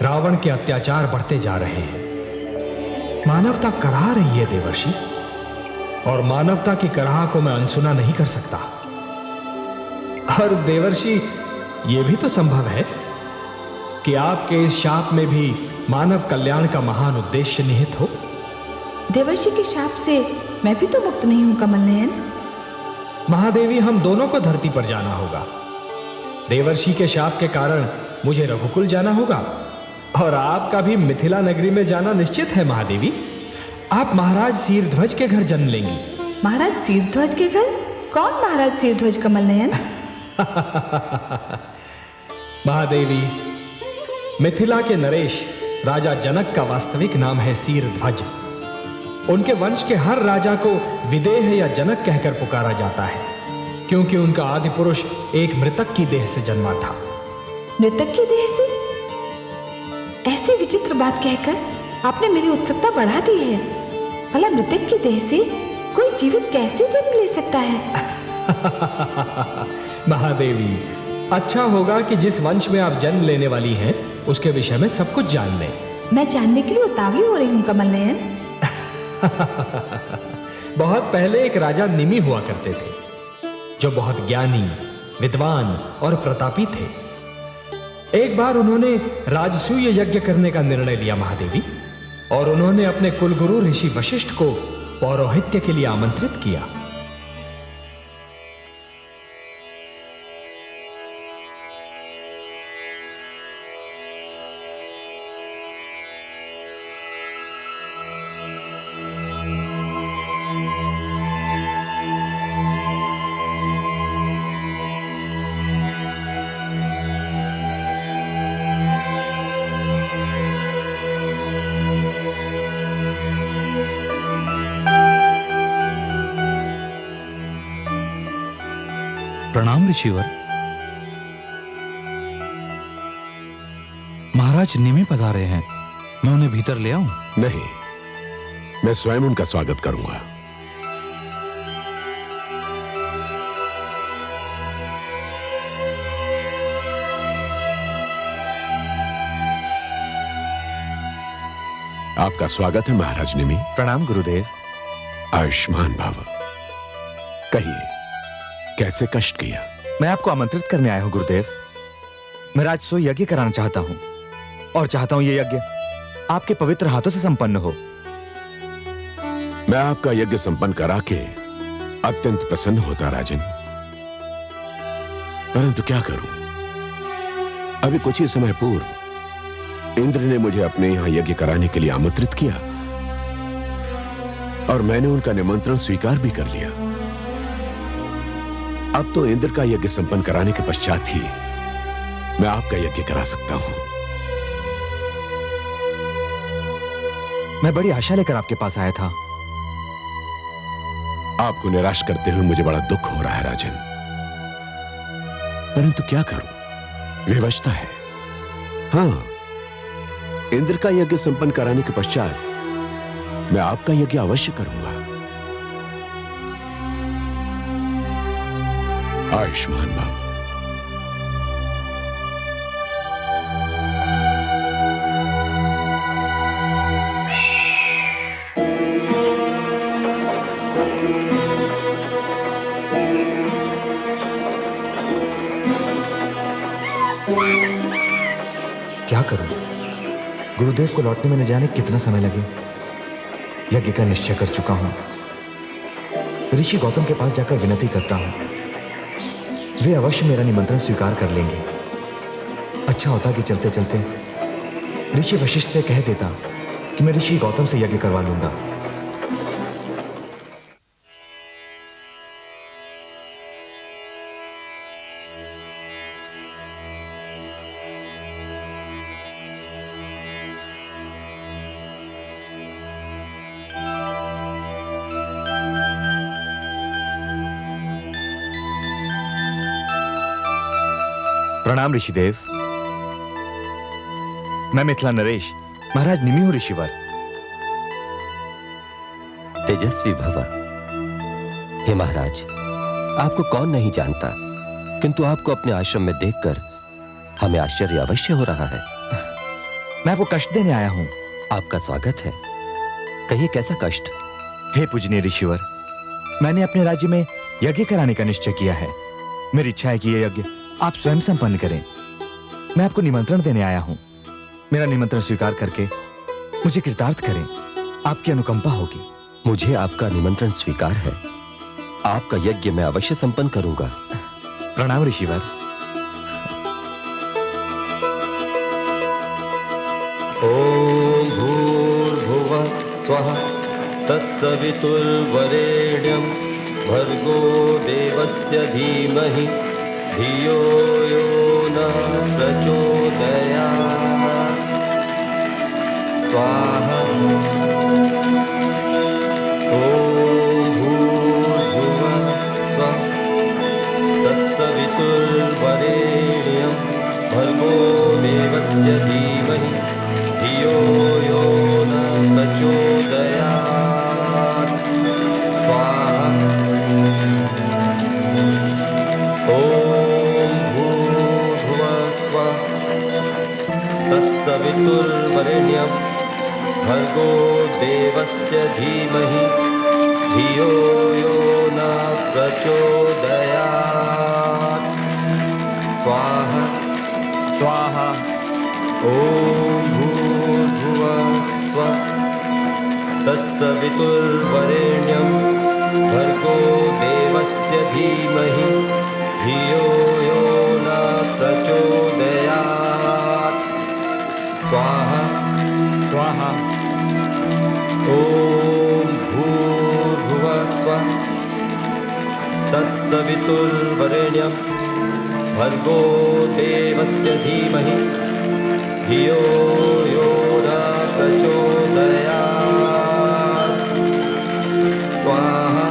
रावण के अत्याचार बढ़ते जा रहे हैं, मानवता कराह रही है देवर्षि, और मानवता की कराह को मैं अनसुना नहीं कर सकता। और देवर्षि, यह भी तो संभव है कि आपके इस शाप में भी मानव कल्याण का महान उद्देश्य निहित हो। देवर्षि के शाप से मैं भी तो मुक्त नहीं हूं कमल नयन। महादेवी, हम दोनों को धरती पर जाना होगा। देवर्षि के शाप के कारण मुझे रघुकुल जाना होगा, और आपका भी मिथिला नगरी में जाना निश्चित है महादेवी। आप महाराज शीरध्वज के घर जन्म लेंगी। महाराज शीरध्वज के घर? कौन महाराज शीरध्वज कमल नयन? महादेवी, मिथिला के नरेश राजा जनक का वास्तविक नाम है शीरध्वज। उनके वंश के हर राजा को विदेह या जनक कहकर पुकारा जाता है, क्योंकि उनका आदि पुरुष एक मृतक की देह से जन्मा था। मृतक की देह से? ऐसी विचित्र बात कहकर आपने मेरी उत्सुकता बढ़ा दी है। भला मृतक की देह से कोई जीवित कैसे जन्म ले सकता है? महादेवी, अच्छा होगा कि जिस वंश में आप जन्म लेने वाली हैं उसके विषय में सब कुछ जान लें। मैं जानने के लिए उतावली हो रही हूँ कमल नयन। बहुत पहले एक राजा निमि हुआ करते थे, जो बहुत ज्ञानी, विद्वान और प्रतापी थे। एक बार उन्होंने राजसूय यज्ञ करने का निर्णय लिया महादेवी, और उन्होंने अपने कुलगुरु ऋषि वशिष्ठ को पौरोहित्य के लिए आमंत्रित किया। प्रणाम ऋषिवर। महाराज निमि पधारे हैं, मैं उन्हें भीतर ले आऊं? नहीं, मैं स्वयं उनका स्वागत करूंगा। आपका स्वागत है महाराज निमि। प्रणाम गुरुदेव। आयुष्मान भव। कहिए, कैसे कष्ट किया? मैं आपको आमंत्रित करने आया हूं गुरुदेव। मैं राजसूय यज्ञ कराना चाहता हूं, और चाहता हूं ये यज्ञ आपके पवित्र हाथों से संपन्न हो। मैं आपका यज्ञ संपन्न करा के अत्यंत प्रसन्न होता राजन, परंतु क्या करूं? अभी कुछ ही समय पूर्व इंद्र ने मुझे अपने यहां यज्ञ कराने के लिए आमंत्रित किया, और मैंने उनका निमंत्रण स्वीकार भी कर लिया। अब तो इंद्र का यज्ञ संपन्न कराने के पश्चात ही मैं आपका यज्ञ करा सकता हूं। मैं बड़ी आशा लेकर आपके पास आया था। आपको निराश करते हुए मुझे बड़ा दुख हो रहा है राजन, परंतु क्या करूं, विवशता है। हां, इंद्र का यज्ञ संपन्न कराने के पश्चात मैं आपका यज्ञ अवश्य करूंगा। आयुष्मान भव। क्या करूं? गुरुदेव को लौटने में न जाने कितना समय लगे। यज्ञ का निश्चय कर चुका हूं। ऋषि गौतम के पास जाकर विनती करता हूं, वे अवश्य मेरा निमंत्रण स्वीकार कर लेंगे। अच्छा होता कि चलते चलते ऋषि वशिष्ठ से कह देता कि मैं ऋषि गौतम से यज्ञ करवा लूंगा। प्रणाम ऋषिदेव। मैं मिथिला नरेश, महाराज निमि हूं ऋषिवर। तेजस्वी भव। हे महाराज, आपको कौन नहीं जानता, किंतु आपको अपने आश्रम में देखकर हमें आश्चर्य अवश्य हो रहा है। मैं आपको कष्ट देने आया हूं। आपका स्वागत है। कहिए कैसा कष्ट? हे पूजनीय ऋषिवर, मैंने अपने राज्य में यज्ञ कराने का निश्चय किया है। मेरी इच्छा है कि यह यज्ञ आप स्वयं संपन्न करें। मैं आपको निमंत्रण देने आया हूं। मेरा निमंत्रण स्वीकार करके मुझे कृतार्थ करें, आपकी अनुकंपा होगी। मुझे आपका निमंत्रण स्वीकार है। आपका यज्ञ मैं अवश्य संपन्न करूंगा। प्रणाम ऋषिवर। ओम भूर्भुवः स्वः तत्सवितुर्वरेण्यं भर्गो देवस्य धीमहि धियो यो न प्रचोदयात्। स्वाहा। ओम भूर्भुवः स्वः तत्सवितुर्वरेण्यं भर्गो देवस्य धीमहि धियो यो न प्रचोदयात्। स्वाहा। ओम भूर्भुवः स्वः तत्सवितुर्वरेण्यं भर्गो देवस्य धीमहि धियो यो न प्रचोदयात्। स्वाहा। स्वाहा। ओम भूर्भुवः स्वः तत्सवितुर्वरेण्यं भर्गो देवस्य धीमहि धियो यो न प्रचोदयात्। स्वाहा। स्वाहा। ओम भूर्भुवः स्वः तत्सवितुर्वरेण्यं भर्गो देवस्य धीमहि धियो यो न प्रचोदयात्। स्वाहा।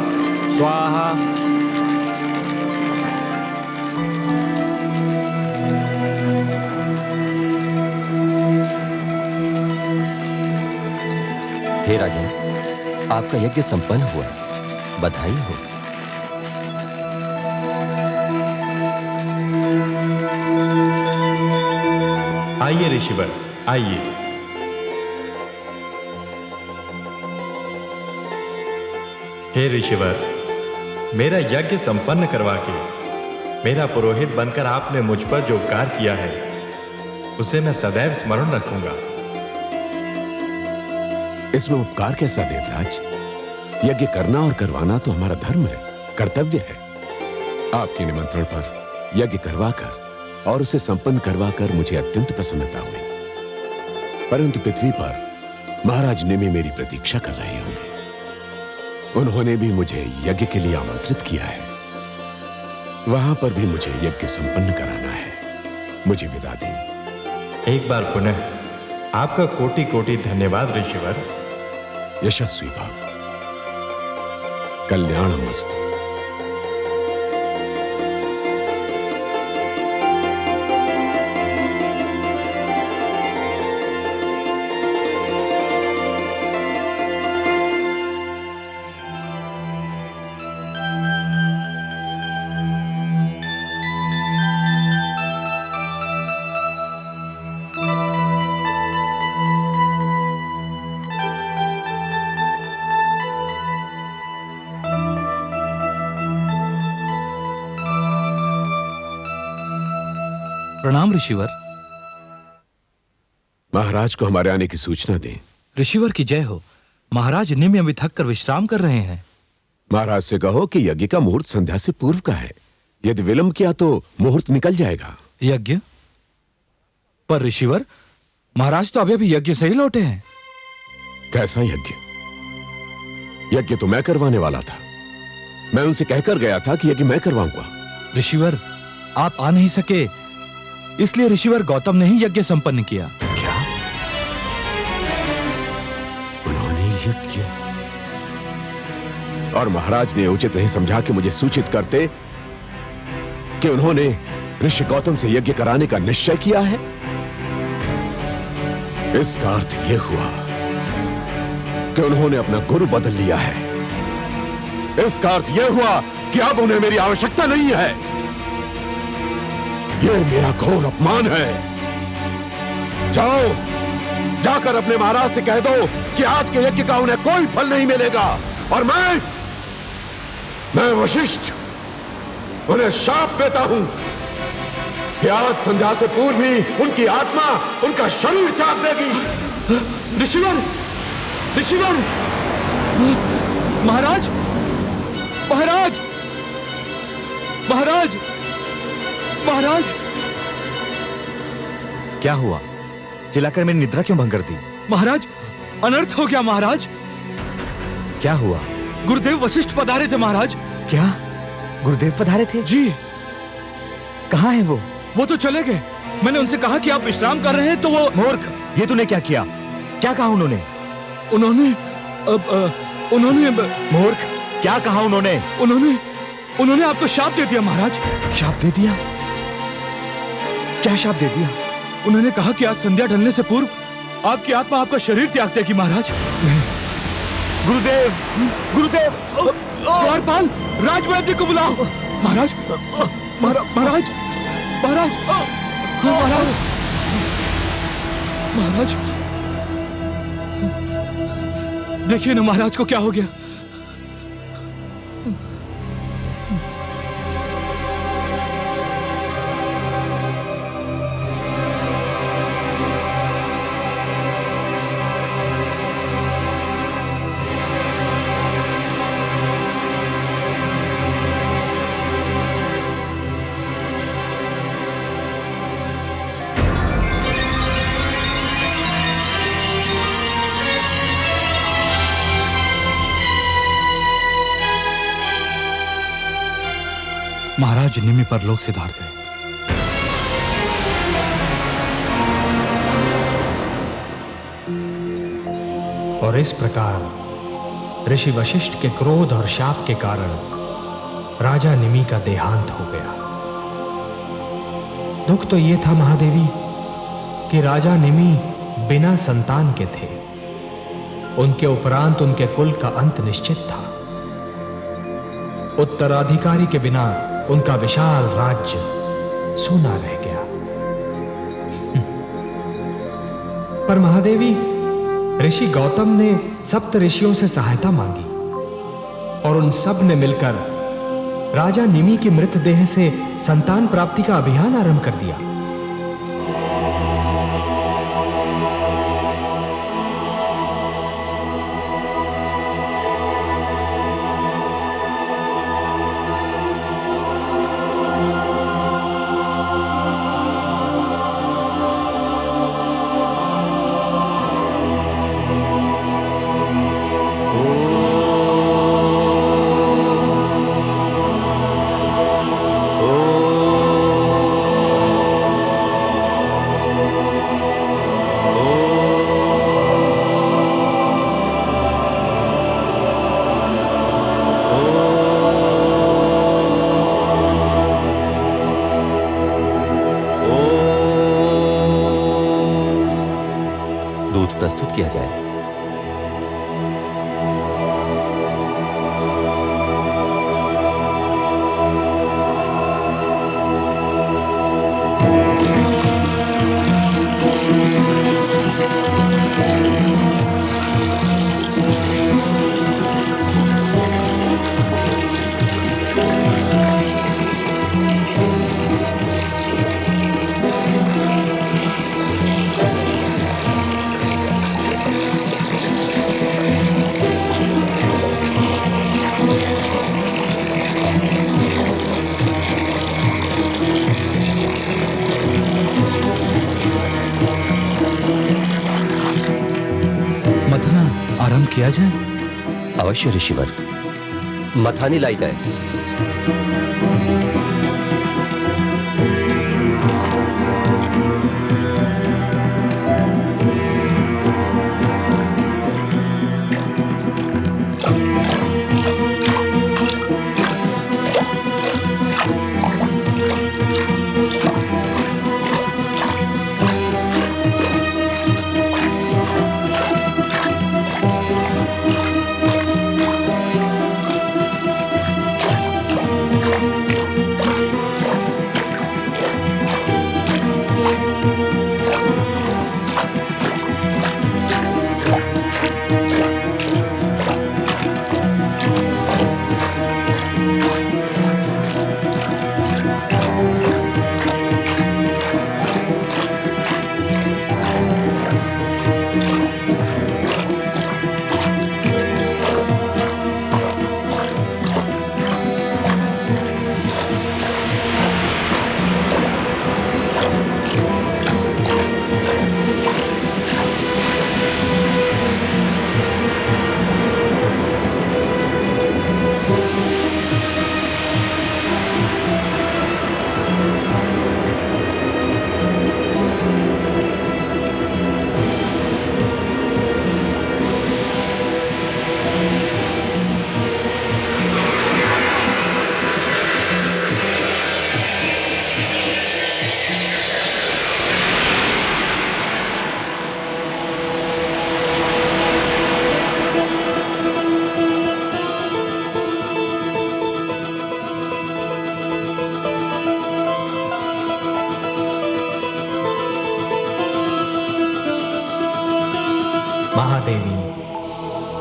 स्वाहा। हे राजन, आपका यज्ञ संपन्न हुआ, बधाई हो। आइए ऋषिवर, आइए। हे ऋषिवर, मेरा यज्ञ संपन्न करवा के मेरा पुरोहित बनकर आपने मुझ पर जो उपकार किया है उसे मैं सदैव स्मरण रखूंगा। इसमें उपकार कैसा देवराज? यज्ञ करना और करवाना तो हमारा धर्म है, कर्तव्य है। आपके निमंत्रण पर यज्ञ करवाकर और उसे संपन्न करवाकर मुझे अत्यंत प्रसन्नता हुई। परंतु पृथ्वी पर महाराज निमि मेरी प्रतीक्षा कर रहे होंगे। उन्होंने भी मुझे यज्ञ के लिए आमंत्रित किया है। वहां पर भी मुझे यज्ञ संपन्न कराना है। मुझे विदा दें। एक बार पुनः आपका कोटि कोटि धन्यवाद ऋषिवर। यशस्वी भव। कल्याणमस्तु। प्रणाम ऋषिवर। महाराज को हमारे आने की सूचना दें। ऋषिवर की जय हो। महाराज निमि अभी थक कर विश्राम कर रहे हैं। महाराज से कहो कि यज्ञ का मुहूर्त संध्या से पूर्व का है। यदि विलंब किया तो मुहूर्त निकल जाएगा। यज्ञ? पर ऋषिवर, महाराज तो अभी यज्ञ से ही लौटे हैं। कैसा यज्ञ? यज्ञ तो मैं करवाने वाला था। मैं उनसे कहकर गया था कि यज्ञ मैं करवाऊंगा। ऋषिवर, आप आ नहीं सके, इसलिए ऋषिवर गौतम ने ही यज्ञ संपन्न किया। क्या? उन्होंने यज्ञ? और महाराज ने उचित नहीं समझा कि मुझे सूचित करते कि उन्होंने ऋषि गौतम से यज्ञ कराने का निश्चय किया है? इसका अर्थ यह हुआ कि उन्होंने अपना गुरु बदल लिया है। इसका अर्थ यह हुआ कि अब उन्हें मेरी आवश्यकता नहीं है। यह मेरा घोर अपमान है। जाओ, जाकर अपने महाराज से कह दो कि आज के यज्ञ का उन्हें कोई फल नहीं मिलेगा, और मैं वशिष्ठ उन्हें शाप देता हूं कि आज संध्या से पूर्व ही उनकी आत्मा उनका शरीर त्याग देगी। ऋषिवर, ऋषिवर, महाराज, महाराज, महाराज, महाराज। क्या हुआ? चिल्लाकर मेरी निद्रा क्यों भंग कर दी? महाराज, अनर्थ हो गया महाराज। क्या हुआ? गुरुदेव वशिष्ठ पधारे थे महाराज। क्या? गुरुदेव पधारे थे? जी। कहाँ है वो? वो तो चले गए। मैंने उनसे कहा कि आप विश्राम कर रहे हैं तो वो। मूर्ख, ये तूने क्या किया? क्या कहा उन्होंने? उन्होंने मूर्ख, क्या कहा उन्होंने? उन्होंने आपको शाप दे दिया महाराज। शाप दे दिया? क्या शाप दे दिया? उन्होंने कहा कि आज संध्या ढलने से पूर्व आपकी आत्मा आपका शरीर त्याग देगी महाराज। गुरुदेव, गुरुदेव, द्वारपाल, राजवैद्य को बुलाओ। महाराज, महाराज, महाराज, महाराज, महाराज, देखिए ना महाराज को क्या हो गया। महाराज निमि परलोक सिधार गए। और इस प्रकार ऋषि वशिष्ठ के क्रोध और शाप के कारण राजा निमि का देहांत हो गया। दुख तो यह था महादेवी कि राजा निमि बिना संतान के थे। उनके उपरांत उनके कुल का अंत निश्चित था। उत्तराधिकारी के बिना उनका विशाल राज्य सूना रह गया। पर महादेवी, ऋषि गौतम ने सप्त ऋषियों से सहायता मांगी और उन सब ने मिलकर राजा निमि की मृतदेह से संतान प्राप्ति का अभियान आरंभ कर दिया। प्रस्तुत किया जाए। आरंभ किया जाए? अवश्य ऋषिवर, मथानी लाई जाए।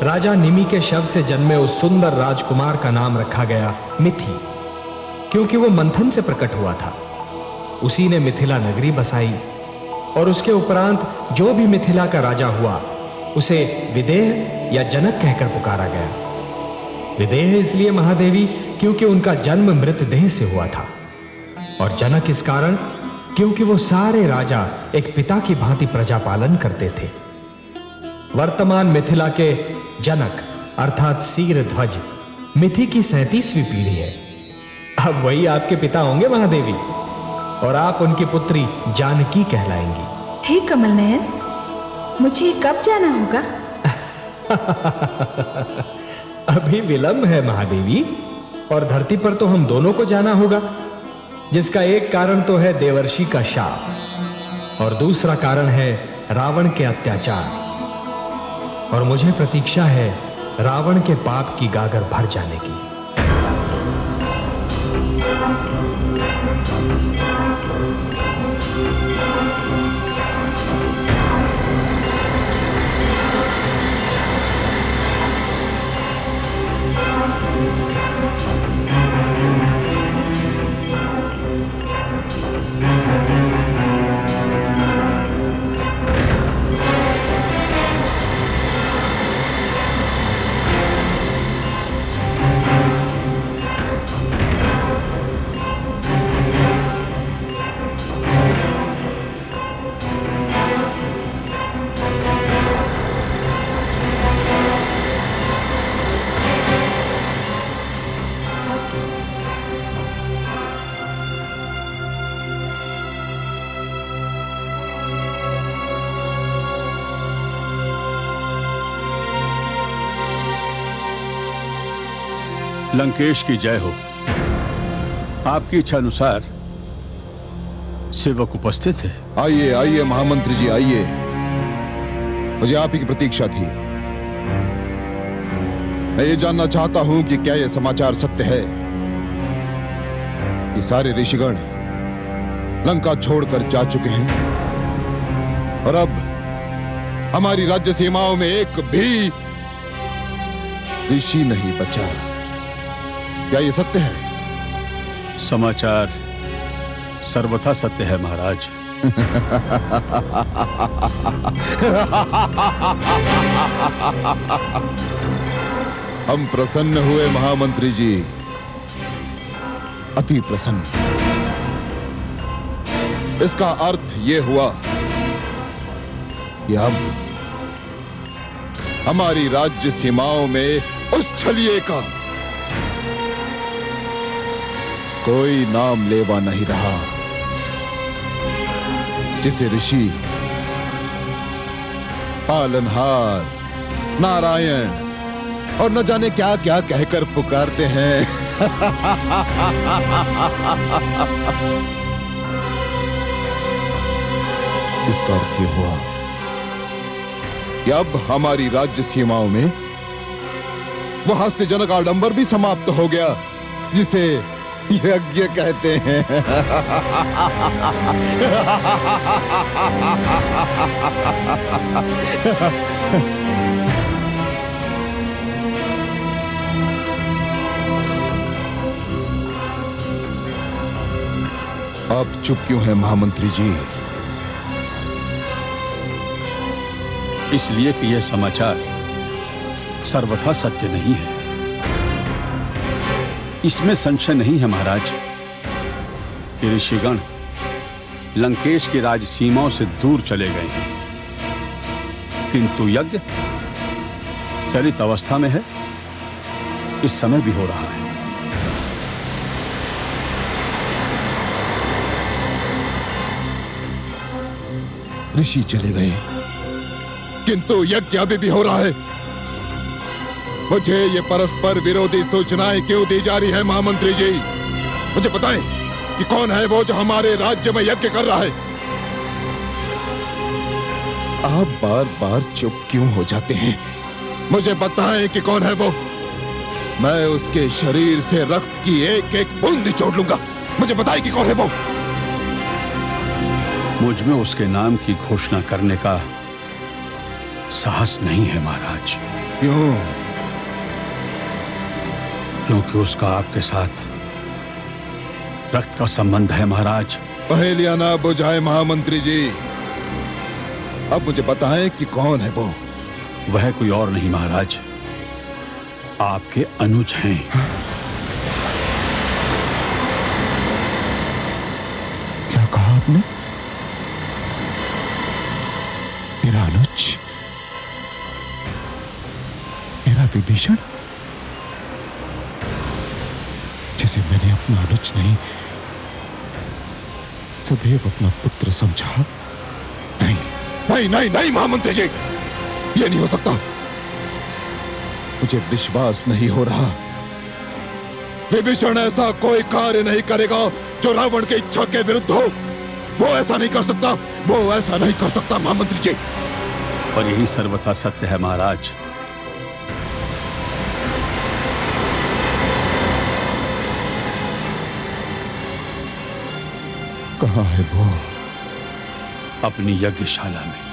राजा निमि के शव से जन्मे उस सुंदर राजकुमार का नाम रखा गया मिथि, क्योंकि वो मंथन से प्रकट हुआ था। उसी ने मिथिला नगरी बसाई और उसके उपरांत जो भी मिथिला का राजा हुआ उसे विदेह या जनक कहकर पुकारा गया। विदेह इसलिए महादेवी क्योंकि उनका जन्म मृतदेह से हुआ था, और जनक इस कारण क्योंकि वो सारे राजा एक पिता की भांति प्रजा पालन करते थे। वर्तमान मिथिला के जनक अर्थात शीरध्वज मिथि की 37वीं पीढ़ी है। अब वही आपके पिता होंगे महादेवी, और आप उनकी पुत्री जानकी कहलाएंगी। हे कमल नयन, मुझे कब जाना होगा? अभी विलंब है महादेवी, और धरती पर तो हम दोनों को जाना होगा, जिसका एक कारण तो है देवर्षि का शाप और दूसरा कारण है रावण के अत्याचार। और मुझे प्रतीक्षा है रावण के पाप की गागर भर जाने की। लंकेश की जय हो। आपकी इच्छा अनुसार सेवक उपस्थित है। आइए आइए महामंत्री जी आइए, मुझे आप ही की प्रतीक्षा थी। मैं ये जानना चाहता हूं कि क्या यह समाचार सत्य है कि सारे ऋषिगण लंका छोड़कर जा चुके हैं और अब हमारी राज्य सीमाओं में एक भी ऋषि नहीं बचा। क्या यह सत्य है? समाचार सर्वथा सत्य है महाराज। हम प्रसन्न हुए महामंत्री जी, अति प्रसन्न। इसका अर्थ यह हुआ कि अब हमारी राज्य सीमाओं में उस छलिए का कोई नाम लेवा नहीं रहा जिसे ऋषि, पालनहार, नारायण और न जाने क्या क्या कहकर पुकारते हैं। इसका अर्थ यह हुआ कि अब हमारी राज्य सीमाओं में वो हास्यजनक आडंबर भी समाप्त हो गया जिसे यज्ञ कहते हैं। आप चुप क्यों हैं महामंत्री जी? इसलिए कि यह समाचार सर्वथा सत्य नहीं है। इसमें संशय नहीं है महाराज कि ऋषिगण लंकेश की राज सीमाओं से दूर चले गए हैं, किंतु यज्ञ चलित अवस्था में है, इस समय भी हो रहा है। ऋषि चले गए किंतु यज्ञ अभी भी हो रहा है। मुझे ये परस्पर विरोधी सूचनाएं क्यों दी जा रही है महामंत्री जी? मुझे बताएं कि कौन है वो जो हमारे राज्य में यज्ञ कर रहा है? आप बार बार चुप क्यों हो जाते हैं? मुझे बताएं कि कौन है वो। मैं उसके शरीर से रक्त की एक एक बूंद निचोड़ लूंगा। मुझे बताएं कि कौन है वो। मुझ में उसके नाम की घोषणा करने का साहस नहीं है महाराज। क्यों? क्योंकि उसका आपके साथ रक्त का संबंध है महाराज। पहेलियां ना बुझाए महामंत्री जी, अब मुझे बताएं कि कौन है वो। वह कोई और नहीं महाराज, आपके अनुज हैं। क्या कहा आपने? मेरा अनुज? मेरा विभीषण, जिसे मैंने अपना अनुज नहीं सदैव अपना पुत्र समझा। नहीं नहीं नहीं नहीं महामंत्री जी, ये नहीं हो सकता। मुझे विश्वास नहीं हो रहा। विभीषण ऐसा कोई कार्य नहीं करेगा जो रावण की इच्छा के विरुद्ध हो। वो ऐसा नहीं कर सकता, वो ऐसा नहीं कर सकता महामंत्री जी। और यही सर्वथा सत्य है महाराज। कहां है वो? अपनी यज्ञशाला में।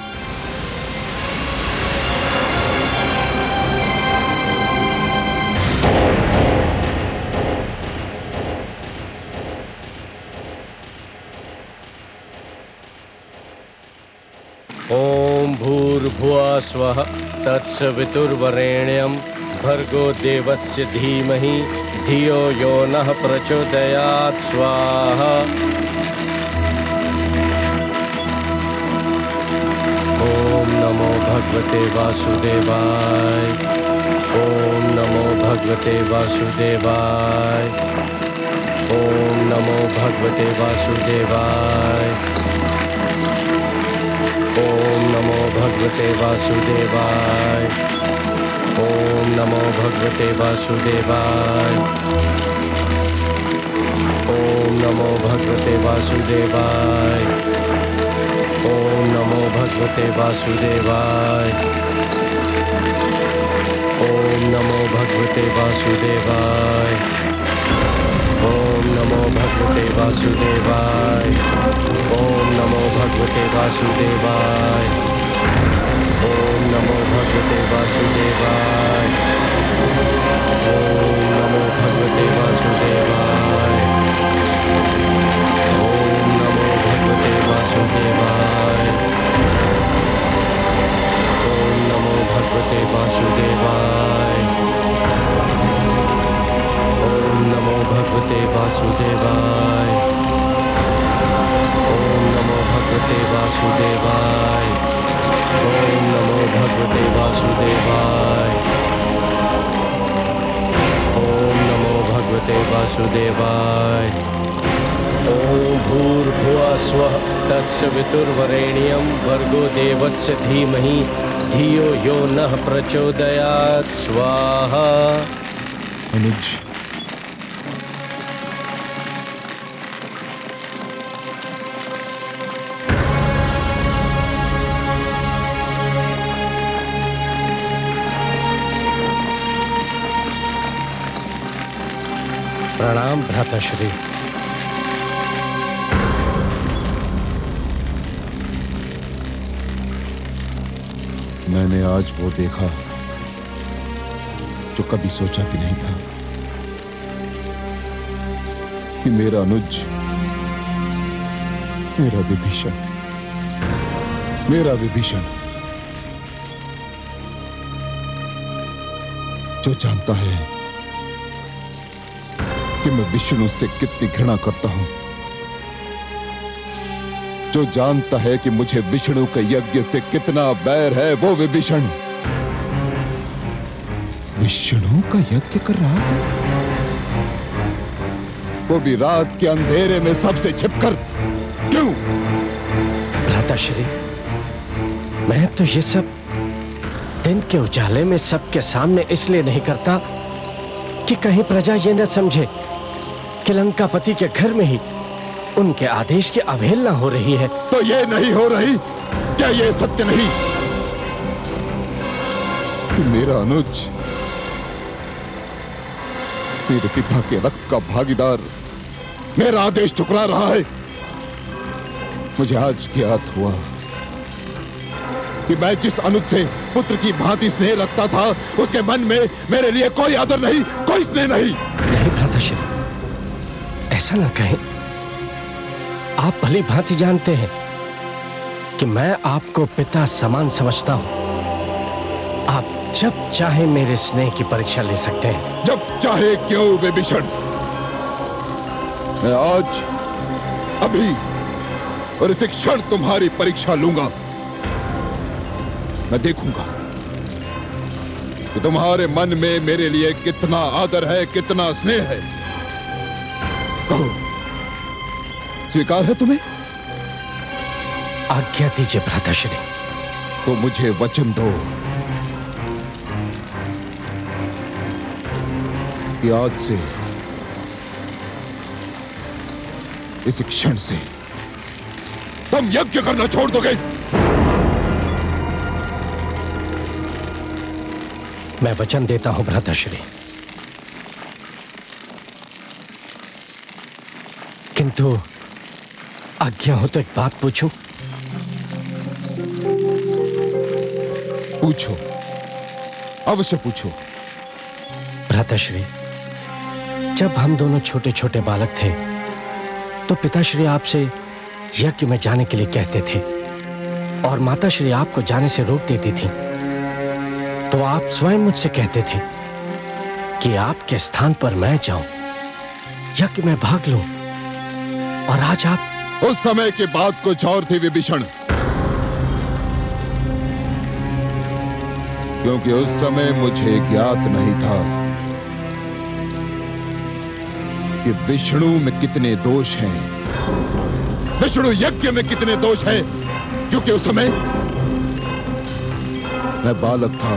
ओम भूर्भुवः स्वः तत्सवितुर्वरेण्यं भर्गो देवस्य धीमहि धियो यो नः प्रचोदयात् स्वाहा। ओम नमो भगवते वासुदेवाय। ओम नमो भगवते वासुदेवाय। ओम नमो भगवते वासुदेवाय। ओम नमो भगवते वासुदेवाय। ओम नमो भगवते वासुदेवाय। ओम नमो भगवते वासुदेवाय। ओम नमो भगवते वासुदेवाय। ओम नमो भगवते वासुदेवाय। ओम नमो भगवते वासुदेवाय। ओम नमो भगवते वासुदेवाय। ओम नमो भगवते वासुदेवाय। ओम नमो भगवते वासुदेवाय। ओम नमो भगवते वासुदेवाय। ओम नमो भगवते वासुदेवाय। ओम नमो भगवते वासुदेवाय। ओम नमो भगवते वासुदेवाय। ओम नमो भगवते वासुदेवाय। ओम नमो भगवते वासुदेवाय। ओम भूर्भुवः स्वः तत्सवितुर्वरेण्यं भर्गो देवस्य धीमहि धियो यो नः प्रचोदयात् स्वाहा। अनुज, प्रणाम भ्राताश्री। मैंने आज वो देखा जो कभी सोचा भी नहीं था कि मेरा अनुज, मेरा विभीषण, जो जानता है कि मैं विष्णु से कितनी घृणा करता हूं, जो जानता है कि मुझे विष्णु के यज्ञ से कितना बैर है, वो विभीषण विष्णु का यज्ञ कर रहा है, वो भी रात के अंधेरे में सबसे छिपकर। क्यों? भ्राताश्री, मैं तो ये सब दिन के उजाले में सबके सामने इसलिए नहीं करता कि कहीं प्रजा ये न समझे कि लंकापति के घर में ही उनके आदेश की अवहेलना हो रही है। तो ये नहीं हो रही? क्या ये सत्य नहीं कि मेरा अनुज मेरे पिता के रक्त का भागीदार मेरा आदेश ठुकरा रहा है? मुझे आज ज्ञात हुआ कि मैं जिस अनुज से पुत्र की भांति स्नेह रखता था, उसके मन में मेरे लिए कोई आदर नहीं, कोई स्नेह नहीं। नहीं भ्राताश्री, ऐसा ना कहें। आप भली भांति जानते हैं कि मैं आपको पिता समान समझता हूं। आप जब चाहे मेरे स्नेह की परीक्षा ले सकते हैं। जब चाहे क्यों विभीषण। मैं आज, अभी और इस क्षण तुम्हारी परीक्षा लूंगा। मैं देखूंगा कि तुम्हारे मन में मेरे लिए कितना आदर है, कितना स्नेह है। कहो, स्वीकार है तुम्हें? आज्ञा दीजिए भ्राताश्री। तो मुझे वचन दो कि आज से, इस क्षण से तुम यज्ञ करना छोड़ दोगे। मैं वचन देता हूं भ्राताश्री, किंतु आज्ञा हो तो एक बात पूछूं? पूछो, अवश्य पूछो। भ्राताश्री, जब हम दोनों छोटे छोटे बालक थे तो पिताश्री आपसे यज्ञ में जाने के लिए कहते थे और माताश्री आपको जाने से रोक देती थी। तो आप स्वयं मुझसे कहते थे कि आपके स्थान पर मैं जाऊं, यज्ञ में भाग लूं, और आज आप। उस समय की बात कुछ और थी विभीषण, क्योंकि उस समय मुझे ज्ञात नहीं था कि विष्णु में कितने दोष हैं, विष्णु यज्ञ में कितने दोष हैं, क्योंकि उस समय मैं बालक था,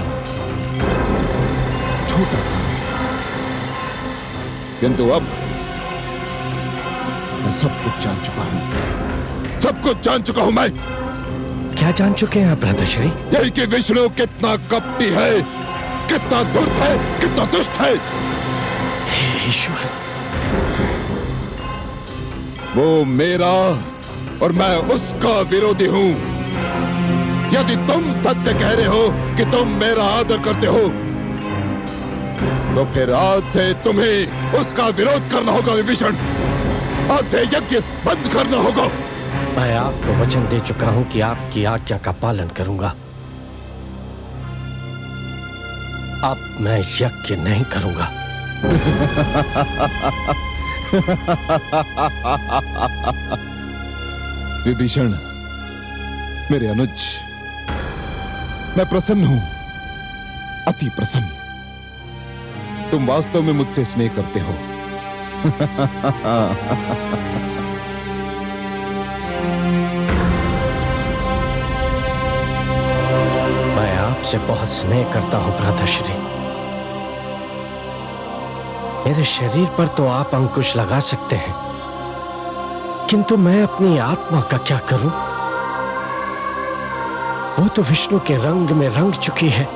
छोटा था। किंतु अब मैं सब कुछ जान चुका हूं, सब कुछ जान चुका हूं। मैं क्या जान चुके हैं आप भ्राताश्री? यही कि विष्णु कितना कपटी है, कितना धूर्त है, कितना दुष्ट है। हे ईश्वर, वो मेरा और मैं उसका विरोधी हूं। यदि तुम सत्य कह रहे हो कि तुम मेरा आदर करते हो, तो फिर आज से तुम्हें उसका विरोध करना होगा विभीषण। आज से यज्ञ बंद करना होगा। मैं आपको वचन दे चुका हूं कि आपकी आज्ञा का पालन करूंगा। अब मैं यज्ञ नहीं करूंगा। विभीषण, मेरे अनुज, मैं प्रसन्न हूं, अति प्रसन्न। तुम वास्तव में मुझसे स्नेह करते हो। मैं आपसे बहुत स्नेह करता हूं भ्राताश्री। मेरे शरीर पर तो आप अंकुश लगा सकते हैं, किंतु मैं अपनी आत्मा का क्या करूं? वो तो विष्णु के रंग में रंग चुकी है।